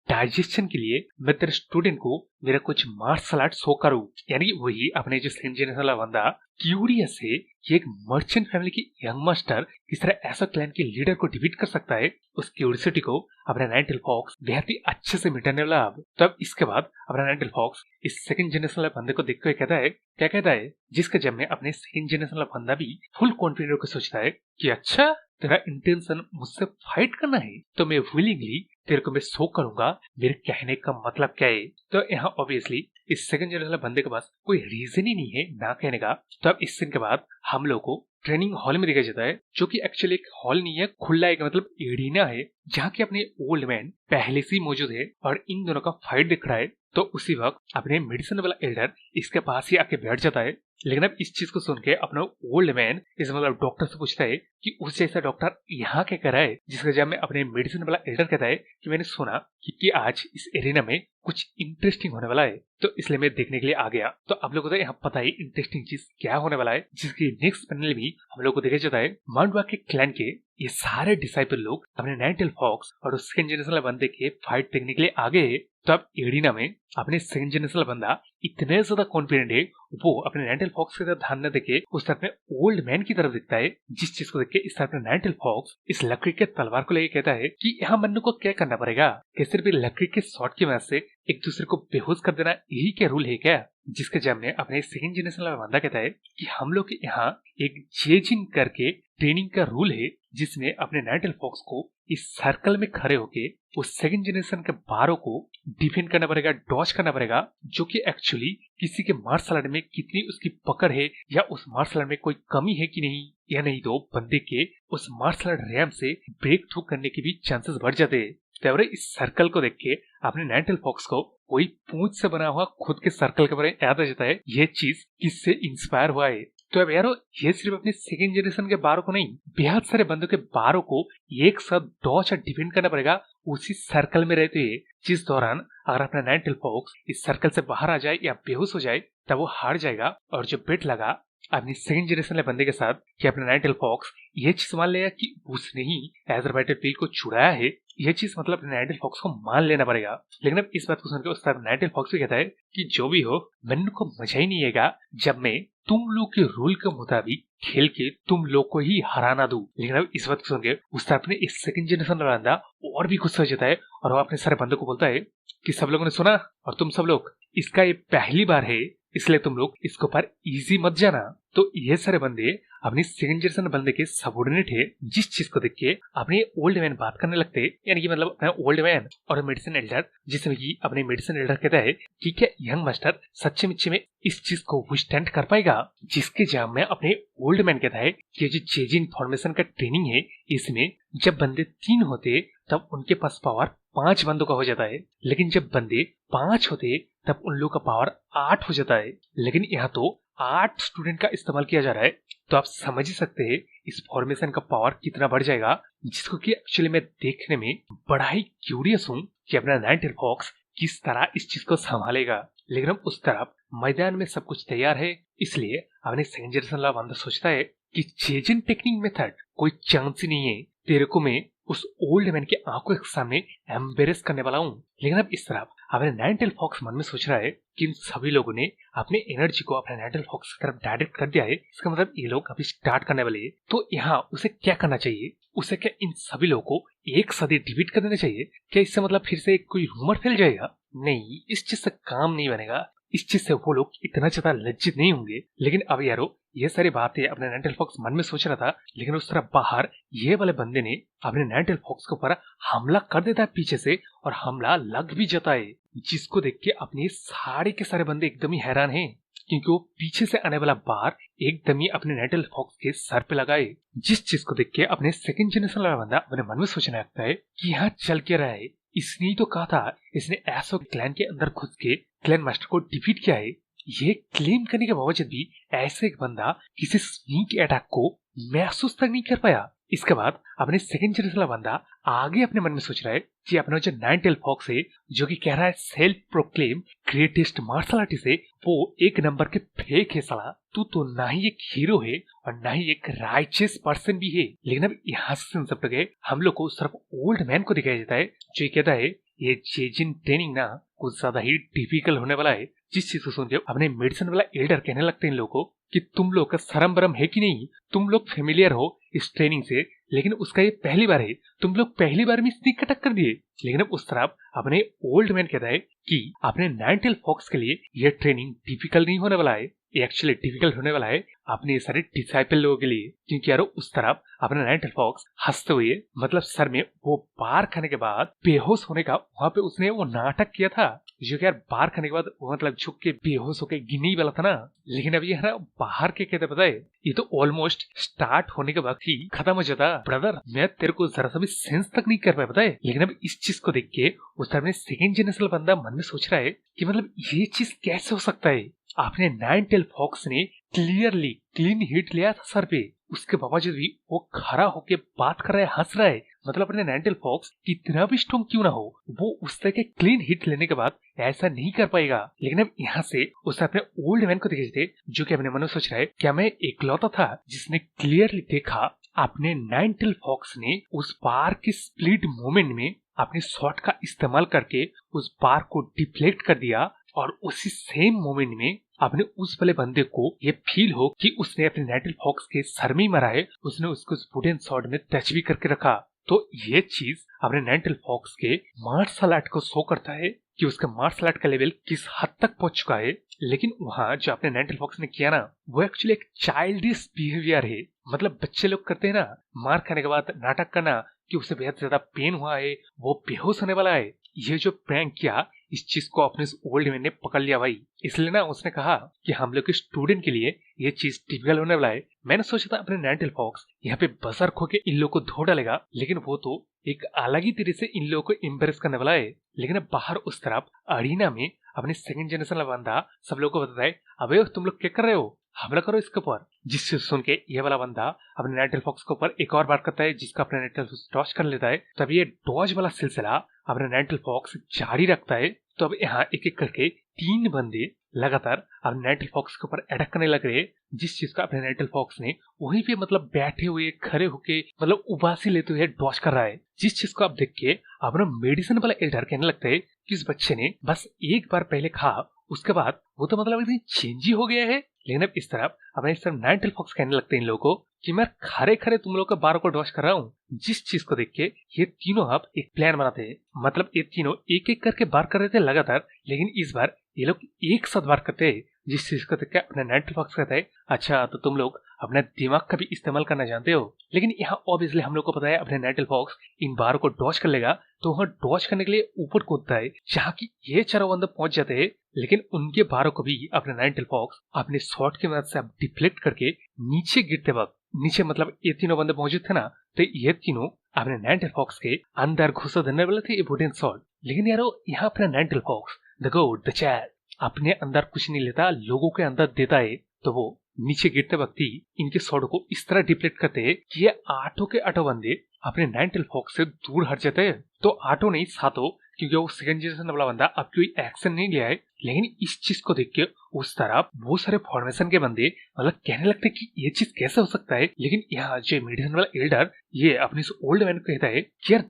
डाइजेशन के लिए मैं तेरे स्टूडेंट को मेरा कुछ मार्शल आर्ट शो करूं। यानी वही अपने जो सेकंड जनरेशन वाला बंदा क्यूरियस है कि एक मर्चेंट फैमिली की यंग मास्टर किस तरह ऐसा क्लैन के लीडर को डिफीट कर सकता है, उस क्यूरियोसिटी को अपना नाइनटेल फॉक्स बेहद ही अच्छे से मिटाने वाला। अब तब इसके बाद अपना नाइनटेल फॉक्स इस सेकंड जनरेशन वाले बंदे को देखकर कहता है, क्या कहता है, जिसके जब में अपने सेकंड जनरेशन वाला बंदा भी फुल कॉन्फिडेंट होकर सोचता है कि अच्छा तेरा इंटेंशन मुझसे फाइट करना है, तो मैं विलिंगली तेरे को मैं शो करूंगा मेरे कहने का मतलब क्या है। तो यहाँ ऑब्वियसली इस सेकंड जनरेशन बंदे के पास कोई रीजन ही नहीं है ना कहने का। तो अब इस सीन के बाद हम लोग को ट्रेनिंग हॉल में दिखाया जाता है, जो कि एक्चुअली एक हॉल नहीं है, खुला एक मतलब एरिना है, जहाँ के अपने ओल्ड मैन पहले से ही मौजूद है और इन दोनों का फाइट दिख रहा है। तो उसी वक्त अपने मेडिसिन वाला एल्डर इसके पास ही आके बैठ जाता है। लेकिन अब इस चीज को सुन के अपना ओल्ड मैन इस मतलब डॉक्टर से पूछता है कि उस जैसा डॉक्टर यहाँ क्या कर रहा है, जिसका जब में अपने मेडिसिन वाला एल्डर कहता है कि मैंने सुना कि आज इस एरिना में कुछ इंटरेस्टिंग होने वाला है, तो इसलिए मैं देखने के लिए आ गया। तो आप लोगों को यहाँ पता है इंटरेस्टिंग चीज क्या होने वाला है, जिसकी नेक्स्ट पैनल में हम लोग को देखा जाता है माउंटवा के क्लैन के ये सारे डिसाइपल लोग अपने नाइनटेल फॉक्स और उस सेकंड जनरेशन बंदे के फाइट देखने के लिए आ गए हैं। तो अब एरिना में अपने सेकंड जनरेशन बंदा इतने ज्यादा कॉन्फिडेंट है, वो अपने नाइनटेल फॉक्स की तरफ ध्यान न देके उस तरफ में ओल्ड मैन की तरफ दिखता है, जिस चीज को देख के इस तरफ में नाइनटेल फॉक्स इस लकड़ी के तलवार को लेके कहता है कि यहाँ मन्नू को क्या करना पड़ेगा, कि सिर्फ लकड़ी के शॉट की वजह से एक दूसरे को बेहोश कर देना यही क्या रूल है क्या। जिसके जब में अपने सेकंड जनरेशन वाला बंदा कहता है कि हम लोग के यहाँ एक जेजिन करके ट्रेनिंग का रूल है, जिसमें अपने नाइनटेल फॉक्स को इस सर्कल में खड़े होके उस सेकंड जनरेशन के बारों को डिफेंड करना पड़ेगा, डॉज करना पड़ेगा, जो कि एक्चुअली किसी के मार्शल आर्ट में कितनी उसकी पकड़ है या उस मार्शल आर्ट में कोई कमी है कि नहीं, या नहीं तो बंदे के उस मार्शल आर्ट रैम से ब्रेक थ्रू करने के भी चांसेस बढ़ जाते हैं। तो इस सर्कल को देख के अपने नाइनटेल फॉक्स को कोई पूंछ से बना हुआ खुद के सर्कल के बारे में याद आ जाता है, ये चीज किससे इंस्पायर हुआ है। तो अब यारो ये सिर्फ अपने सेकंड जनरेशन के बारों को नहीं, बेहद सारे बंदों के बारों को एक साथ डॉज और डिफेंड करना पड़ेगा उसी सर्कल में रहते हुए, जिस दौरान अगर अपना नाइनटेल फॉक्स इस सर्कल से बाहर आ जाए या बेहोश हो जाए तब वो हार जाएगा। और जो बेट लगा अपनी सेकंड जनरेशन बंदे के साथ कि अपना नाइनटेल फॉक्स ये चीज मान लेगा कि उसने ही एजर बैटलफील्ड को छुड़ाया है, ये चीज मतलब नाइनटेल फॉक्स को मान लेना पड़ेगा। लेकिन अब इस बात को सुनकर उस तरफ नाइनटेल फॉक्स भी कहता है कि जो भी हो मैंने को मजा ही नहीं आएगा जब मैं तुम लोग के रूल के मुताबिक खेल के तुम लोग को ही हराना दूं। लेकिन अब इस बात को सुनकर उस तरफ ने इस सेकंड जनरेशन वाला बंदा और भी गुस्सा हो जाता है और वो अपने सारे बंदों को बोलता है कि सब लोगों ने सुना और तुम सब लोग इसका ये पहली बार है, इसलिए तुम लोग इसको पर इजी मत जाना। तो ये सारे बंदे अपनी सेकंड जनरेशन बंदे के सबऑर्डिनेट है, जिस चीज को देख के अपने ओल्ड मैन बात करने लगते हैं, यानी कि मतलब अपने ओल्ड मैन और मेडिसिन एल्डर, जिसमें कि अपने मेडिसिन एल्डर कहता है कि क्या यंग मास्टर सच्चे मुच्चे में इस चीज को विस्टैंड कर पाएगा। जिसके जवाब में अपने ओल्ड मैन कहता है कि जो चेजिंग फॉर्मेशन का ट्रेनिंग है, इसमें जब बंदे 3 होते तब उनके पास पावर 5 बंदों का हो जाता है, लेकिन जब बंदे 5 होते तब उन लोगों का पावर 8 हो जाता है। लेकिन यहाँ तो 8 स्टूडेंट का इस्तेमाल किया जा रहा है, तो आप समझ ही सकते हैं इस फॉर्मेशन का पावर कितना बढ़ जाएगा, जिसको कि एक्चुअली मैं देखने में बड़ा ही क्यूरियस हूँ कि अपना नाइनटेल फॉक्स किस तरह इस चीज को संभालेगा। लेकिन अब उस तरफ मैदान में सब कुछ तैयार है, इसलिए अपने सेकंड जनरेशन वाला बंदा सोचता है कि चेजन टेक्निक मेथड कोई चांस ही नहीं है, तेरे को मैं उस ओल्ड मैन के आंखों के सामने एम्बेरस करने वाला हूँ। लेकिन अब इस तरफ अपने नाइनटेल फॉक्स मन में सोच रहा है कि इन सभी लोगों ने अपने एनर्जी को अपने नाइनटेल फॉक्स की तरफ डायरेक्ट कर दिया है, इसका मतलब ये लोग अभी स्टार्ट करने वाले हैं। तो यहाँ उसे क्या करना चाहिए, उसे क्या इन सभी लोगों को एक साथ डिलीट कर देना चाहिए क्या? इससे मतलब फिर से कोई रूमर फैल जाएगा? नहीं, इस चीज से काम नहीं बनेगा। इस चीज से वो लोग इतना ज्यादा लज्जित नहीं होंगे। लेकिन अब यारो ये सारी बातें अपने नाइनटेल फॉक्स मन में सोच रहा था, लेकिन उस तरफ बाहर ये वाले बंदे ने अपने नाइनटेल फॉक्स के ऊपर हमला कर देता है पीछे से, और हमला लग भी जाता है, जिसको देख के अपने सारे के सारे बंदे एकदम ही हैरान हैं, क्योंकि वो पीछे से आने वाला बार एकदम ही अपने नाइनटेल फॉक्स के सर पे लगाए। जिस चीज को देख के अपने सेकंड जनरेशन वाला बंदा अपने मन में सोचने लगता है कि यहाँ चल के रहा है, इसने ही तो कहा था इसने एसो क्लैन के अंदर घुस के क्लैन मास्टर को डिफीट किया है। ये क्लेम करने के बावजूद भी ऐसे एक बंदा किसी स्नीक अटैक को महसूस तक नहीं कर पाया। इसके बाद अपने सेकंड जनरेशन वाला बंदा आगे अपने मन में सोच रहा है कि अपना जो नाइनटेल फॉक्स है, जो कि कह रहा है self proclaim greatest martial artist है, वो एक नंबर के फेक है साला। तू तो ना ही एक हीरो है और ना ही एक राइचियस पर्सन भी है। लेकिन अब यहाँ से सब गए हम लोग को सिर्फ ओल्ड मैन को दिखाया जाता है, जो ये कहता है ये जेजिन ट्रेनिंग ना कुछ ज्यादा ही डिफिकल्ट होने वाला है। जिस चीज को सुन के अपने मेडिसिन वाला एल्डर कहने लगते हैं इन लोगों को कि तुम लोग का शर्म बरम है कि नहीं, तुम लोग फेमिलियर हो इस ट्रेनिंग से, लेकिन उसका ये पहली बार है, तुम लोग पहली बार में स्नीक अटैक कर दिए। लेकिन अब उस तरफ अपने ओल्ड मैन कहता है कि अपने नाइनटेल फॉक्स के लिए यह ट्रेनिंग डिफिकल्ट नहीं होने वाला है, एक्चुअली डिफिकल्ट होने वाला है अपने सारे डिसाइपल लोगों के लिए। क्योंकि यारो उस तरफ अपने नाइनटेल फॉक्स हंसते हुए, मतलब सर में वो बार खाने के बाद बेहोश होने का वहां पे उसने वो नाटक किया था, जो कि यार बार खाने के बाद वो मतलब झुक के बेहोश होके गिनी वाला था ना। लेकिन अब ये है ना बाहर के कहते पता है, ये तो ऑलमोस्ट स्टार्ट होने के बाद ही खत्म हो जाता। ब्रदर मैं तेरे को जरा सा भी सेंस तक नहीं कर पाया पता है। लेकिन अब इस चीज को देख के उस तरफ में सेकेंड जनरेशन बंदा मन में सोच रहा है कि मतलब ये चीज कैसे हो सकता है। आपने नाइनटेल फॉक्स ने क्लियरली क्लीन हिट लिया था सर पे, उसके बावजूद भी वो खड़ा होके बात कर रहा है, हंस रहा है। मतलब अपने नाइनटेल फॉक्स कितना भी स्ट्रॉन्ग क्यों ना हो, वो उस तरह के क्लीन हिट लेने के बाद ऐसा नहीं कर पाएगा। लेकिन अब यहाँ से उसे अपने ओल्ड मैन को देखे थे, जो कि अपने मन में सोच रहा है क्या मैं इकलौता था जिसने क्लियरली देखा अपने नाइनटेल फॉक्स ने उस बार के स्प्लिट मोमेंट में अपने शॉट का इस्तेमाल करके उस बार को डिफ्लेक्ट कर दिया, और उसी सेम मोमेंट में अपने उस वाले बंदे को ये फील हो कि उसने अपने नाइनटेल फॉक्स के सर में मारा है, उसने उसको उस वुडन स्वॉर्ड में टच भी करके रखा। तो ये चीज अपने नाइनटेल फॉक्स के मार्शल आर्ट को शो करता है कि उसका मार्शल आर्ट का लेवल किस हद तक पहुंच चुका है। लेकिन वहाँ जो अपने नाइनटेल फॉक्स ने किया ना, वो एक्चुअली एक चाइल्डिश बिहेवियर है। मतलब बच्चे लोग करते हैं ना मार खाने के बाद नाटक करना कि उसे बेहद ज्यादा पेन हुआ है, वो बेहोश होने वाला है। ये जो प्रैंक किया, इस चीज को अपने ओल्ड मैन ने पकड़ लिया भाई। इसलिए ना उसने कहा कि हम लोग के स्टूडेंट के लिए ये चीज टिपिकल होने वाला है। मैंने सोचा था अपने नाइनटेल फॉक्स यहाँ पे बसर खो के इन लोगों को धो डालेगा, लेकिन वो तो एक अलग ही तरह से इन लोगों को इम्प्रेस करने वाला है। लेकिन अब बाहर उस तरफ अरीना में अपने सेकंड जनरेशन वाला बंदा सब लोगों को बताता है, अबे तुम लोग क्या कर रहे हो, हमला करो इसके ऊपर। जिससे सुन के ये वाला बंदा अपने नाइनटेल फॉक्स के ऊपर एक और बार करता है, जिसका अपने नाइनटेल फॉक्स डॉज कर लेता है। तब ये डॉज वाला सिलसिला अपने नाइनटेल फॉक्स जारी रखता है। तो अब यहाँ एक एक करके 3 बंदे लगातार अपने नाइनटेल फॉक्स के ऊपर अटैक करने लग रहे, जिस चीज का अपने नाइनटेल फॉक्स ने वहीं पे मतलब बैठे हुए खड़े होके मतलब उबासी लेते हुए डॉज कर रहा है। जिस चीज को आप देख के अपना मेडिसिन वाला एल्डर कहने लगता है कि इस बच्चे ने बस एक बार पहले खा, उसके बाद वो तो मतलब एकदम चेंज ही हो गया है। लेकिन अब इस तरफ अपने इस तरफ नाइनटेल फॉक्स कहने लगते हैं इन लोगों को कि मैं खरे खरे तुम लोग का बार को डॉज कर रहा हूँ। जिस चीज को देख के ये तीनों अब एक प्लान बनाते हैं। मतलब ये तीनों एक एक करके बार कर रहे थे लगातार, लेकिन इस बार ये लोग एक साथ बार करते हैं। जिस चीज को देख के अपना नाइनटेल फॉक्स कहता है, अच्छा तो तुम लोग अपना दिमाग का भी इस्तेमाल करना जानते हो। लेकिन यहाँ ऑब्वियसली हम लोग को पता है अपने नाइनटेल फॉक्स इन बार को डॉज कर लेगा, तो वहाँ डॉज करने के लिए ऊपर कूदता है, जहाँ की ये चारों बंदे पहुंच जाते हैं। लेकिन उनके बारों को भी अपने नाइनटेल फॉक्स अपने शॉट की मदद से डिफ्लेक्ट करके नीचे गिरते वक्त, नीचे मतलब ये तीनों बंदे मौजूद थे ना, तो ये तीनों अपने नाइनटेल फॉक्स के अंदर घुसा देने वाले थे वुडन स्वॉर्ड। लेकिन यारो यहाँ अपना नाइनटेल फॉक्स द गोड द चैट अपने अंदर कुछ नहीं लेता, लोगों के अंदर देता है। तो वो नीचे गिरते वक्त ही इनके स्वॉर्ड को इस तरह डिफ्लेक्ट करते हैं कि ये आठों के आठों बंदे अपने नाइनटेल फॉक्स से दूर हट जाते हैं। तो आठों नहीं सातों, क्योंकि वो सेकंड जनरेशन वाला बंदा अब कोई एक्शन नहीं लिया है। लेकिन इस चीज को देख के उस तरफ बहुत सारे फॉर्मेशन के बंदे मतलब कहने लगते कि ये चीज कैसे हो सकता है। लेकिन यहाँ जो मेडिसिन वाला एल्डर ये अपने ओल्ड मैन को कहता है कि यार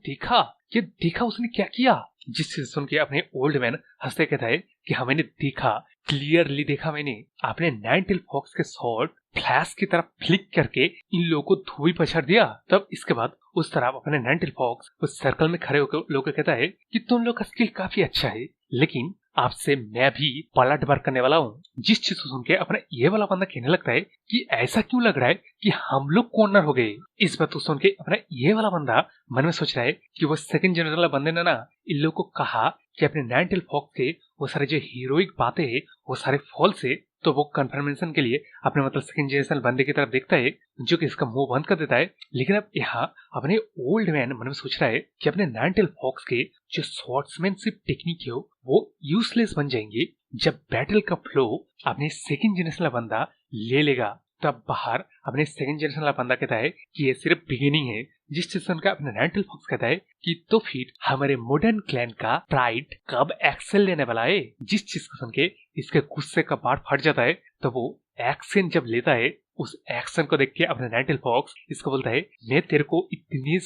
ये देखा उसने क्या किया। जिस चीज सुन के अपने ओल्ड मैन हंसते कहता है कि हाँ मैंने देखा, क्लियरली देखा मैंने। अपने नाइनटेल फॉक्स के शॉट फ्लैश की तरफ फ्लिक करके इन लोगों को धोई पछाड़ दिया। तब इसके बाद उस तरफ अपने नाइनटेल फॉक्स उस सर्कल में खड़े होकर लोगों को कहता है कि तुम लोग का स्किल काफी अच्छा है, लेकिन आपसे मैं भी पलट बार करने वाला हूँ। जिस चीज को सुन के अपना ये वाला बंदा कहने लगता है कि ऐसा क्यों लग रहा है कि हम लोग कॉर्नर हो गए। इस बात को सुन के अपना ये वाला बंदा मन में सोच रहा है कि वो सेकंड जनरेशन वाला बंदे ने ना इन लोगों को कहा कि अपने नाइनटेल फॉक्स के वो सारे जो हीरोइक बातें है वो सारे फॉल्स है। तो वो कंफर्मेशन के लिए अपने मतलब सेकंड जनरेशन बंदे की तरफ देखता है जो कि इसका मुंह बंद कर देता है। लेकिन अब यहाँ अपने ओल्ड मैन मन में सोच रहा है कि अपने नाइनटेल फॉक्स के जो स्वॉर्ड्समैनशिप टेक्निक है वो यूजलेस बन जाएंगे जब बैटल का फ्लो अपने सेकंड जनरेशन वाला बंदा ले लेगा। तब बाहर अपने सेकंड जनरेशन वाला बंदा कहता है कि ये सिर्फ बिगिनिंग है। जिस चीज का अपने नाइनटेल फॉक्स कहता है कि तो फिर हमारे मॉडर्न क्लैन का प्राइड कब एक्शन लेने वाला है। जिस चीज को सुन के इसके गुस्से का बाढ़ फट जाता है। तो वो एक्शन जब लेता है उस एक्शन को देख के अपने नाइनटेल फॉक्स इसको बोलता है मैं तेरे को इतने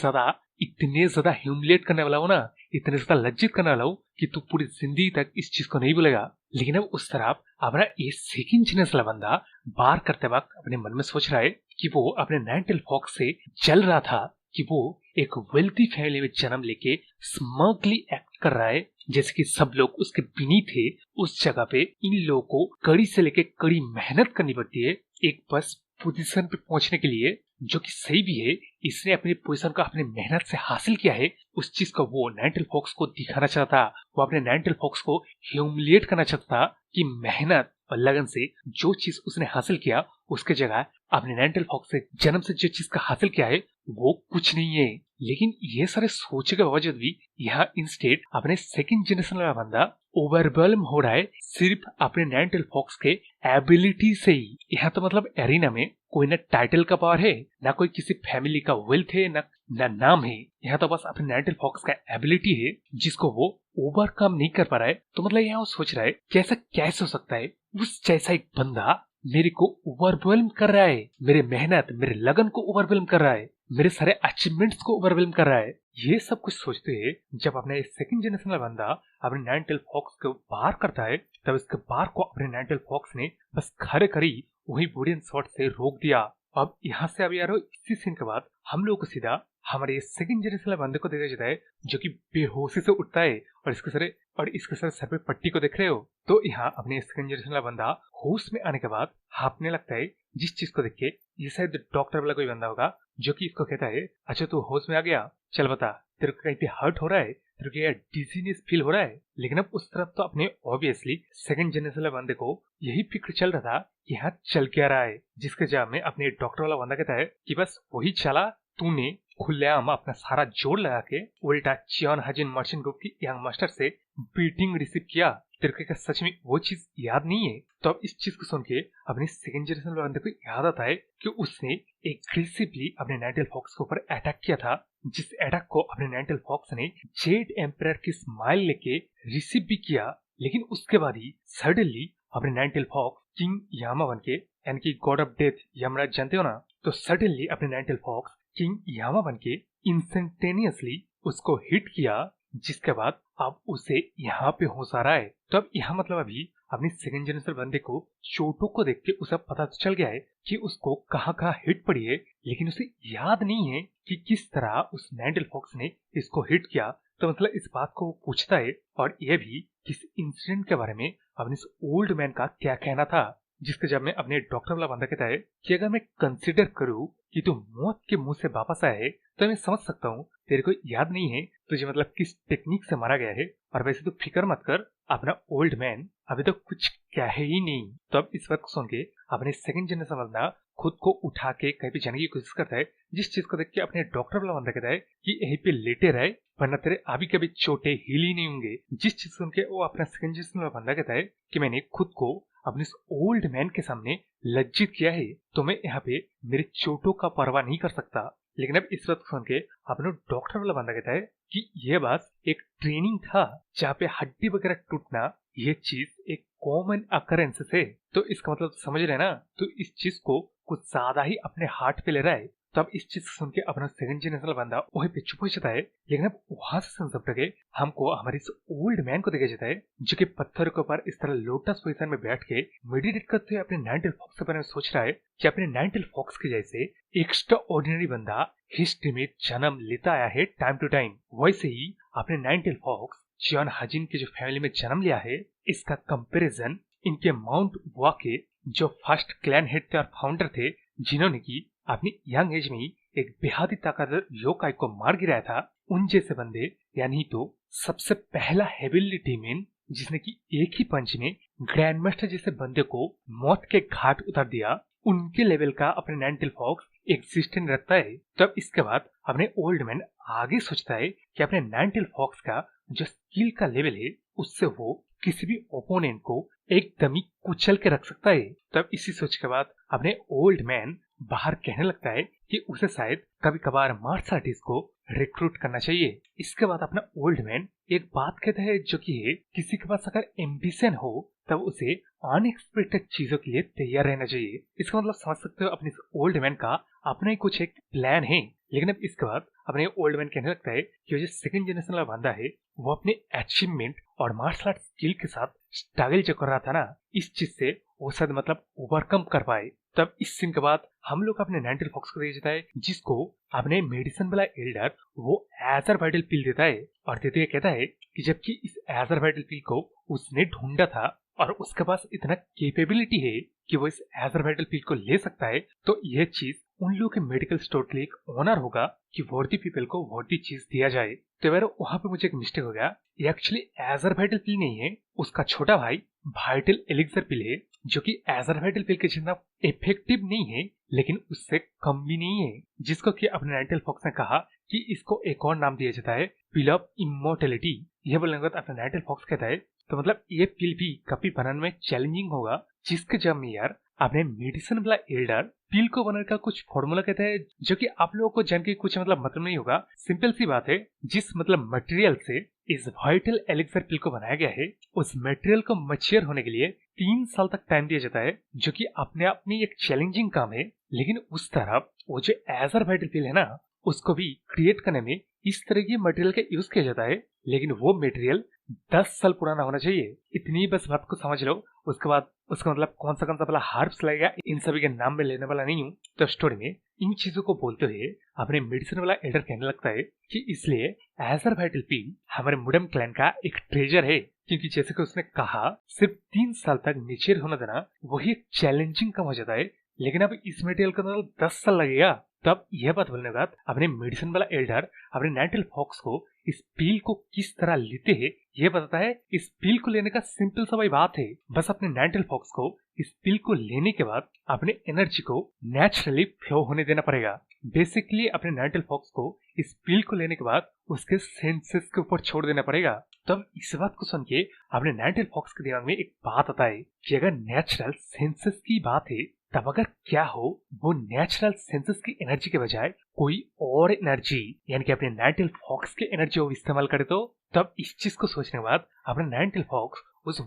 ज्यादा ह्यूमिलेट करने वाला हूँ ना, इतने ज्यादा लज्जित करने वाला हूँ कि तू पूरी जिंदगी तक इस चीज को नहीं भूलेगा। लेकिन अब उस तरफ अपना ये सेकंड जनरेशन वाला बंदा बार करते वक्त अपने मन में सोच रहा है कि वो अपने नाइनटेल फॉक्स से जल रहा था कि वो एक वेल्थी फैमिली में जन्म लेके स्मगली एक्ट कर रहा है जैसे कि सब लोग उसके बीनी थे। उस जगह पे इन लोगों को कड़ी से लेके कड़ी मेहनत करनी पड़ती है एक बस पोजीशन पे पहुंचने के लिए, जो कि सही भी है। इसने अपनी पोजीशन को अपने मेहनत से हासिल किया है। उस चीज को वो नाइनटेल फॉक्स को दिखाना चाहता था। वो अपने नाइनटेल फॉक्स को ह्यूमिलिएट करना चाहता था कि मेहनत और लगन से जो चीज उसने हासिल किया उसके जगह अपने नाइनटेल फॉक्स से जन्म से जो चीज का हासिल किया है वो कुछ नहीं है। लेकिन ये सारे सोचे के बावजूद भी यहाँ इंस्टेड अपने सेकंड जनरेशन वाला बंदा ओवरवेल्म हो रहा है सिर्फ अपने नाइनटेल फॉक्स के एबिलिटी से ही। यहाँ तो मतलब एरिना में कोई ना टाइटल का पावर है ना कोई किसी फैमिली का वेल्थ है ना नाम है। यहाँ तो बस अपने नाइनटेल फॉक्स का एबिलिटी है जिसको वो ओवरकम नहीं कर पा रहा है। तो मतलब यहाँ वो सोच रहा है कि ऐसा कैसे हो सकता है उस जैसा एक बंदा मेरे को ओवरवेल्म कर रहा है, मेरे मेहनत मेरे लगन को ओवरवेल्म कर रहा है, मेरे सारे अचीवमेंट्स को ओवरवेल्म कर रहा है। ये सब कुछ सोचते हैं जब अपने सेकंड जनरेशन वाला बंदा अपने नाइनटेल फॉक्स को बार करता है तब इसके बार को अपने नाइनटेल फॉक्स ने बस खड़े खड़ी वही वुडन शॉट से रोक दिया। अब यहाँ से अब यारो इसी सीन के बाद हम लोग को सीधा हमारे सेकंड जनरेशन वाले बंदे को देखा जाता है जो कि बेहोशी से उठता है और इसके सर पे पट्टी को देख रहे हो। तो यहाँ अपने सेकंड जनरेशन वाला बंदा होश में आने के बाद हाँफने लगता है जिस चीज को देख के ये शायद डॉक्टर वाला कोई बंदा होगा जो कि इसको कहता है अच्छा तू होश में आ गया, चल बता तेरे को कहीं पे हर्ट हो रहा है, तेरे को यार डिजीनेस फील हो रहा है। लेकिन अब उस तरफ तो अपने ऑब्वियसली सेकंड जनरेशन वाले बंदे को यही फिक्र चल रहा था कि यहाँ चल क्या रहा है। जिसके जवाब में अपने डॉक्टर वाला बंदा कहता है कि बस वही चला, तूने खुलेआम अपना सारा जोर लगा के उल्टा चियन हाजिन मर्चेंट ग्रुप की यंग मास्टर से बीटिंग रिसीव किया। तेरे को क्या सच में वो चीज याद नहीं है? तो अब इस चीज को सुन के अपने सेकंड जनरेशन बंदे को याद आता है कि उसने एग्रेसिवली अपने नाइनटेल फॉक्स के ऊपर अटैक किया था, जिस अटैक को अपने नाइनटेल फॉक्स ने जेड एम्परर की स्माइल लेके रिसीव भी किया। लेकिन उसके बाद ही सडनली अपने नाइनटेल फॉक्स किंग यामा बन के यानी कि गॉड ऑफ डेथ यमराज जानते हो ना, तो सडनली अपने नाइनटेल फॉक्स किंग यामा बन के इंस्टेंटेनियसली उसको हिट किया, जिसके बाद अब उसे यहाँ पे होश आ रहा है। तो अब यहाँ मतलब अभी अपनी सेकंड जनरेशन बंदे को चोटों को देख के उसे पता तो चल गया है कि उसको कहाँ कहाँ हिट पड़ी है, लेकिन उसे याद नहीं है कि किस तरह उस नाइनटेल फॉक्स ने इसको हिट किया। तो मतलब इस बात को वो पूछता है और यह भी किस इंसिडेंट के बारे में अपने इस ओल्ड मैन का क्या कहना था। जिसके जब मैं अपने डॉक्टर वाला बंदा कहता है कि अगर मैं कंसिडर करूँ कि तू मौत के मुंह से वापस आया है तो मैं समझ सकता हूँ तेरे को याद नहीं है तुझे मतलब किस टेक्निक से मारा गया है, और वैसे तो फिक्र मत कर, अपना ओल्ड मैन अभी तो कुछ क्या है ही नहीं। तो अब इस वक्त सुन के अपने सेकंड जनरेशन बंदा खुद को उठा के कहीं पे जाने की कोशिश करता है, जिस चीज को देख के अपने डॉक्टर वाला बंदा कहता है कि यहीं पे लेटे रहे वरना तेरे अभी कभी चोटे हिल ही नहीं होंगे। जिस चीज सुन के वो अपना सेकंड जनरेशन वाला बंदा कहता है कि मैंने खुद को अपने इस ओल्ड मैन के सामने लज्जित किया है तो मैं यहाँ पे मेरे चोटों का परवाह नहीं कर सकता। लेकिन अब इस वक्त सुन के अपने डॉक्टर वाला बंदा कहता है कि यह बस एक ट्रेनिंग था जहाँ पे हड्डी वगैरह टूटना ये चीज एक कॉमन अकरेंस है। तो इसका मतलब समझ रहे ना, तो इस चीज को कुछ ज्यादा ही अपने हार्ट पे ले रहा है। तब इस चीज सुन के अपना सेकंड जनरेशन बंदा वही पे चुप हो जाता है। लेकिन अब वहां से सब टके हमको हमारे इस ओल्ड मैन को देखा जाता है जो कि पत्थर के ऊपर इस तरह लोटस पोजीशन में बैठ के मेडिटेट करते हुए अपने नाइनटेल फॉक्स के बारे में सोच रहा है कि अपने नाइनटेल फॉक्स के जैसे एक्स्ट्रा ऑर्डिनरी बंदा हिस्ट्री में जन्म लेता आया है टाइम टू टाइम, वैसे ही अपने नाइनटेल फॉक्स जॉन हजिन के जो फैमिली में जन्म लिया है, इसका कंपैरिजन इनके माउंट बुआ के जो फर्स्ट क्लैन हेड थे और फाउंडर थे, जिन्होंने की अपनी यंग एज में ही एक बेहद ही ताकतवर योकाई को मार गिराया था, उन जैसे बंदे, यानी तो सबसे पहला हेविली डीमन जिसने की एक ही पंच में ग्रैंड मास्टर जैसे बंदे को मौत के घाट उतार दिया, उनके लेवल का अपने नाइनटेल फॉक्स एग्जिस्टेंस रखता है। तब इसके बाद अपने ओल्ड मैन आगे सोचता है कि अपने नाइनटेल फॉक्स का जो स्किल का लेवल है, उससे वो किसी भी ओपोनेंट को एकदम ही कुचल के रख सकता है। तब इसी सोच के बाद अपने ओल्ड मैन बाहर कहने लगता है कि उसे शायद कभी कभार मार्शल आर्टिस्ट को रिक्रूट करना चाहिए। इसके बाद अपना ओल्ड मैन एक बात कहता है, जो कि है किसी के पास अगर एम्बिशन हो तब उसे अनएक्सपेक्टेड चीजों के लिए तैयार रहना चाहिए। इसका मतलब समझ सकते हो, अपने ओल्ड मैन का अपना ही कुछ एक प्लान है। लेकिन अब इसके बाद अपने ओल्ड मैन कहने लगता है कि जो सेकंड जनरेशन वाला बंदा है, वो अपने अचीवमेंट और मार्शल आर्ट स्किल के साथ स्ट्रगल जो कर रहा था ना, इस चीज से वो शायद मतलब ओवरकम कर पाए। तब इस सीन के बाद हम लोग अपने नाइनटेल फॉक्स को दे देता है, जिसको अपने मेडिसिन वाला एल्डर वो एजर वाइटल पिल देता है और देते कहता है कि जबकि इस एजर वाइटल पिल को उसने ढूंढा था और उसके पास इतना कैपेबिलिटी है कि वो इस एजर वाइटल पिल को ले सकता है, तो यह चीज उन लोगों के मेडिकल स्टोर के लिए एक ऑनर होगा कि वर्दी पीपल को वर्दी चीज दिया जाए। तो यार वहां पे मुझे एक मिस्टेक हो गया, ये एक्चुअली एजर वाइटल पिल नहीं है, उसका छोटा भाई वाइटल एलिक्सर पिल है, जो कि एजर वाइटल पिल के जितना इफेक्टिव नहीं है लेकिन उससे कम भी नहीं है, जिसको कि अपने नाइनटेल फॉक्स ने कहा कि इसको एक और नाम दिया जाता है, पिल ऑफ इमोर्टेलिटी। यह बोलने के बाद अपने नाइनटेल फॉक्स कहता है तो मतलब ये पिल भी कभी बनाने में चैलेंजिंग होगा, जिसके जब में यार अपने मेडिसिन वाला एल्डर पिल को बनाने का कुछ फॉर्मूला कहता है, जो कि आप लोगों को जान के कुछ मतलब नहीं होगा। सिंपल सी बात है, जिस मतलब मटेरियल से इस वाइटल एलिक्सर पिल को बनाया गया है, उस मटेरियल को मैच्योर होने के लिए 3 साल तक टाइम दिया जाता है, जो कि अपने आप में एक चैलेंजिंग काम है। लेकिन उस तरफ वो जो एजर वाइटल पिल है ना, उसको भी क्रिएट करने में इस तरह के मटेरियल का यूज किया जाता है, लेकिन वो मटेरियल 10 साल पुराना होना चाहिए। इतनी बस बात को समझ लो। उसके बाद उसका मतलब कौन सा वाला हार्ब्स लगेगा, इन सभी के नाम में लेने वाला नहीं हूँ। तो स्टोरी में इन चीजों को बोलते हुए अपने मेडिसिन वाला एल्डर कहने लगता है कि इसलिए एजर वाइटल पिल हमारे मुडम क्लैन का एक ट्रेजर है, क्योंकि जैसे कि उसने कहा सिर्फ 3 साल तक नीचे होना देना वही एक चैलेंजिंग काम हो जाता है, लेकिन अब इस मटेरियल का मतलब 10 साल लगेगा। तब यह बात बोलने के बाद अपने मेडिसिन वाला एल्डर अपने नाइनटेल फॉक्स को इस पील को किस तरह लेते हैं यह बताता है। इस पील को लेने का सिंपल सा बात है, बस अपने नाइनटेल फॉक्स को इस पील को लेने के बाद अपने एनर्जी को नेचुरली फ्लो होने देना पड़ेगा। बेसिकली अपने नाइनटेल फॉक्स को इस पील को लेने के बाद उसके सेंसेस के ऊपर छोड़ देना पड़ेगा। तब इस बात को सुन के अपने नाइनटेल फॉक्स के दिमाग में एक बात आता है कि अगर नेचुरल सेंसेस की बात है, तब अगर क्या हो वो नेचुरल सेंसेस की एनर्जी के बजाय कोई और एनर्जी यानी कि अपने नाइनटेल फॉक्स के एनर्जी को इस्तेमाल करे तो। तब इस चीज को सोचने के बाद अपने नाइनटेल फॉक्स उस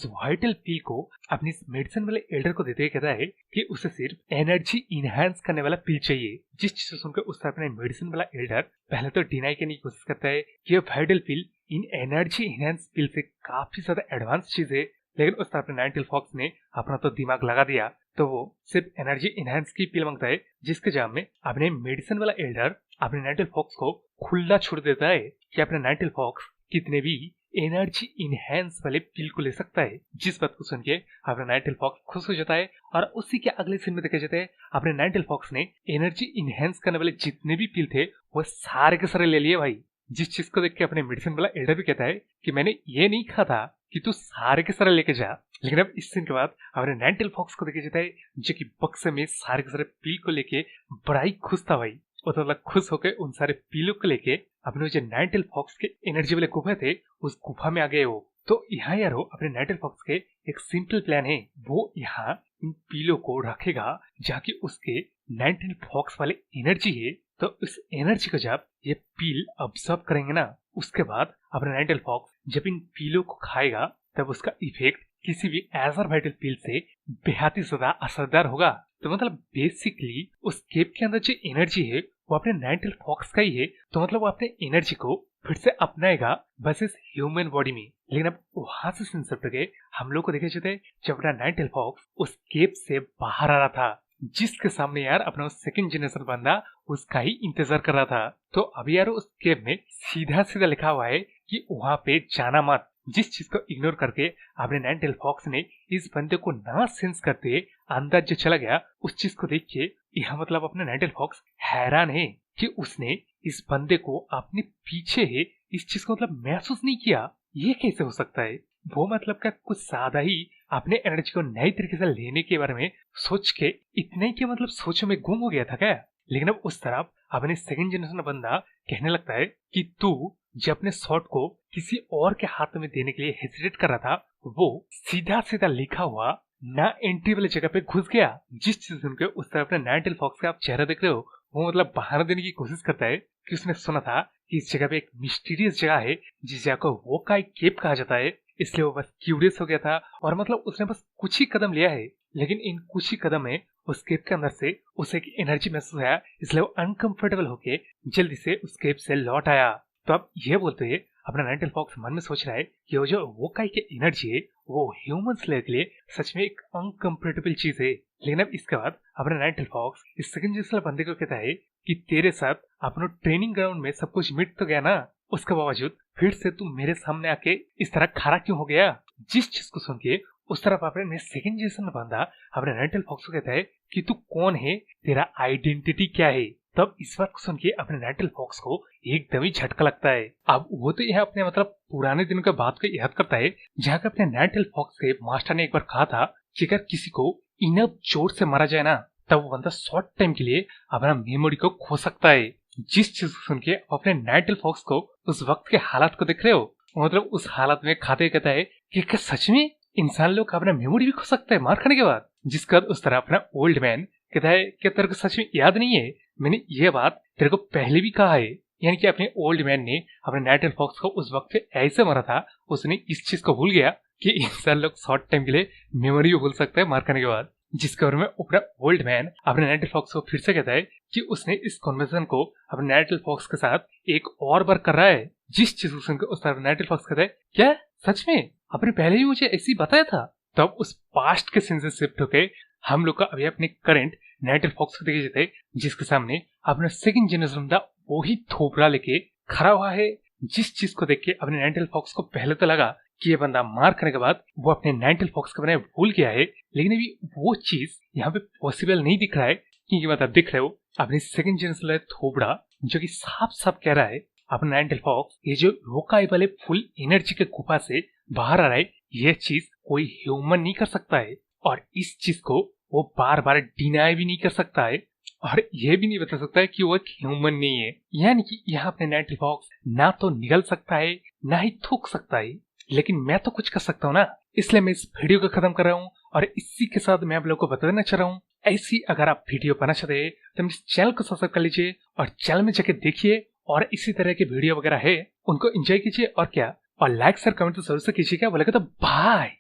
वाइटल पील को अपनी मेडिसिन वाले एल्डर को देते हुए कहता है कि उसे सिर्फ एनर्जी इनहेंस करने वाला पील चाहिए। जिस चीज को सुनकर उससे अपने मेडिसिन वाला एल्डर पहले तो डिनाई करने की कोशिश करता है कि vital pill in energy enhance pill से काफी ज्यादा एडवांस चीज है, लेकिन उस अपने नाइनटेल फॉक्स ने अपना तो दिमाग लगा दिया, तो वो सिर्फ एनर्जी इनहेंस की पील मांगता है, जिसके जवाब में अपने मेडिसिन वाला एल्डर अपने नाइनटेल फॉक्स को खुला छोड़ देता है कि अपने नाइनटेल फॉक्स कितने भी एनर्जी इनहेंस वाले पील को ले सकता है। जिस बात को सुन के अपना नाइनटेल फॉक्स खुश हो जाता है और उसी के अगले सीन में देखा जाता है अपने नाइनटेल फॉक्स ने एनर्जी इनहेंस करने वाले जितने भी पील थे वो सारे के सारे ले लिए भाई। जिस चीज को देख के अपने मेडिसिन वाला एल्डर भी कहता है कि मैंने ये नहीं कहा था कि तू सारे के सारे लेके जा। लेकिन अब इस सीन के बाद अपने नाइनटेल फॉक्स को देखा जाता है जो कि बक्से में सारे के सारे पील को लेके बड़ा ही खुश था भाई। वो तो मतलब खुश होकर उन सारे पीलों को लेके अपने जो नाइनटेल फॉक्स के एनर्जी वाले गुफा थे उस गुफा में आ गए हो। तो यहाँ यार हो अपने नाइनटेल फॉक्स के एक सिंपल प्लान है, वो यहाँ इन पीलों को रखेगा जहाँ की उसके नाइनटेल फॉक्स वाले एनर्जी है। तो इस एनर्जी को जब ये पील ऑब्जर्व करेंगे ना, उसके बाद अपने नाइनटेल फॉक्स जब इन पीलों को खाएगा तब उसका इफेक्ट किसी भी एजर वाइटल पील से बेहद ही ज्यादा असरदार होगा। तो मतलब बेसिकली उस केप के अंदर जो एनर्जी है वो अपने नाइनटेल फॉक्स का ही है, तो मतलब वो अपने एनर्जी को फिर से अपनाएगा बस इस ह्यूमन बॉडी में। लेकिन अब वहां से सिंसर गए हम लोग को देखे जाते जब अपना नाइनटेल फॉक्स उस केप से बाहर आ रहा था, जिसके सामने यार अपना सेकंड जनरेशन बंदा उसका ही इंतजार कर रहा था। तो अभी यार उस केव में सीधा सीधा लिखा हुआ है कि वहां पे जाना मत। जिस चीज को इग्नोर करके अपने नाइनटेल फॉक्स ने इस बंदे को ना सेंस करते अंदर जो चला गया, उस चीज को देख के यह मतलब अपने नाइनटेल फॉक्स हैरान है कि उसने इस बंदे को अपने पीछे है इस चीज को मतलब महसूस नहीं किया। ये कैसे हो सकता है? वो मतलब क्या कुछ ज्यादा ही अपने एनर्जी को नई तरीके से लेने के बारे में सोच के इतने ही के मतलब सोचों में गुम हो गया था क्या? लेकिन अब उस तरफ अपने सेकंड जनरेशन बंदा कहने लगता है कि तू जब अपने शॉट को किसी और के हाथ में देने के लिए हेजिटेट कर रहा था, वो सीधा सीधा लिखा हुआ ना एंट्री वाली जगह पे घुस गया। जिस चीज सुन के उस तरफ अपने नाइनटेल फॉक्स का आप चेहरा देख रहे हो, वो मतलब बहाना देने की कोशिश करता है कि उसने सुना था कि इस जगह पे एक मिस्टीरियस जगह है जिस जगह को वोकाई केव कहा जाता है। इसलिए वो बस क्यूरियस हो गया था और मतलब उसने बस कुछ ही कदम लिया है, लेकिन इन कुछ ही कदम में उस केव के अंदर से उसे एक एनर्जी महसूस आया। इसलिए वो अनकंफर्टेबल होके जल्दी से उस केव से लौट आया। तो अब ये बोलते हुए अपना नाइनटेल फॉक्स मन में सोच रहा है कि वो जो वोकाई की एनर्जी है वो ह्यूमन स्लेयर के लिए सच में एक अनकंफर्टेबल चीज है। लेकिन अब इसके बाद अपना नाइनटेल फॉक्स इस सेकंड जिसला बंदे को कहता है कि तेरे साथ अपना ट्रेनिंग ग्राउंड में सब कुछ मिट तो गया ना, उसके बावजूद फिर से तू मेरे सामने आके इस तरह खड़ा क्यों हो गया? जिस चीज को सुन के उस तरफ अपने सेकंड जनरेशन बंदा अपने नाइनटेल फॉक्स को कहता है कि तू कौन है, तेरा आइडेंटिटी क्या है? तब इस बात को सुन के अपने नाइनटेल फॉक्स को एकदम ही झटका लगता है। अब वो तो यह अपने मतलब पुराने दिनों के बात को याद करता है जहाँ के अपने नाइनटेल फॉक्स के मास्टर ने एक बार कहा था कि अगर किसी को इनफ जोर से मारा जाए ना, तब वो बंदा शॉर्ट टाइम के लिए अपना मेमोरी को खो सकता है। जिस चीज को सुन के अपने नाइनटेल फॉक्स को उस वक्त के हालात को देख रहे हो, मतलब उस हालत में खाते कहता है कि क्या सच में इंसान लोग अपना मेमोरी भी खो सकता है मार खाने के बाद? जिसका उस तरह अपना ओल्ड मैन कहता है कि तेरे को सच में याद नहीं है, मैंने ये बात तेरे को पहले भी कहा है। यानी कि अपने ओल्ड मैन ने अपने नाइनटेल फॉक्स को उस वक्त ऐसे मारा था, उसने इस चीज को भूल गया कि इंसान लोग शॉर्ट टाइम के लिए मेमोरी भूल सकते हैं मार खाने के बाद। जिसके बारे में अपना ओल्ड मैन अपने नाइनटेल फॉक्स को फिर से कहता है कि उसने इस कन्वर्सेशन को अपने नाइनटेल फॉक्स के साथ एक और बार कर रहा है। जिस चीज को सुनकर उस तरह नाइनटेल फॉक्स कहता है क्या सच में आपने पहले ही मुझे ऐसे ही बताया था? तब उस पास्ट के सीन से शिफ्ट होके हम लोग का अभी अपने करंट नाइनटेल फॉक्स को देखे जाते जिसके सामने अपना सेकंड जनरेशन का वही थोपड़ा लेके खड़ा हुआ है। जिस चीज को देख के अपने नाइनटेल फॉक्स को पहले तो लगा कि ये बंदा मार करने के बाद वो अपने नाइनटेल फॉक्स के बारे में भूल गया है, लेकिन अभी वो चीज यहाँ पे पॉसिबल नहीं दिख रहा है क्योंकि मतलब दिख रहे हो अपने सेकंड जनरेशन थोपड़ा जो कि साफ साफ कह रहा है अपना नाइनटेल फॉक्स ये जो वोकाई वाले फुल एनर्जी के गुफा से बाहर आ रहा है, ये चीज कोई ह्यूमन नहीं कर सकता है और इस चीज को वो बार बार डिनाई भी नहीं कर सकता है और ये भी नहीं बता सकता है कि वो एक ह्यूमन नहीं है। यानी कि यहाँ अपने नाइनटेल फॉक्स ना तो निगल सकता है ना ही थूक सकता है, लेकिन मैं तो कुछ कर सकता हूँ ना। इसलिए मैं इस वीडियो को खत्म कर रहा हूँ और इसी के साथ मैं आप लोगों को बताना चाह रहा हूँ ऐसी अगर आप वीडियो पाना चाहते हैं तो इस चैनल को सब्सक्राइब कर लीजिए और चैनल में जाके देखिए और इसी तरह के वीडियो वगैरह है उनको एंजॉय कीजिए और क्या, और लाइक शेयर कमेंट तो जरूर से कीजिएगा। बोलेगा तो बाय।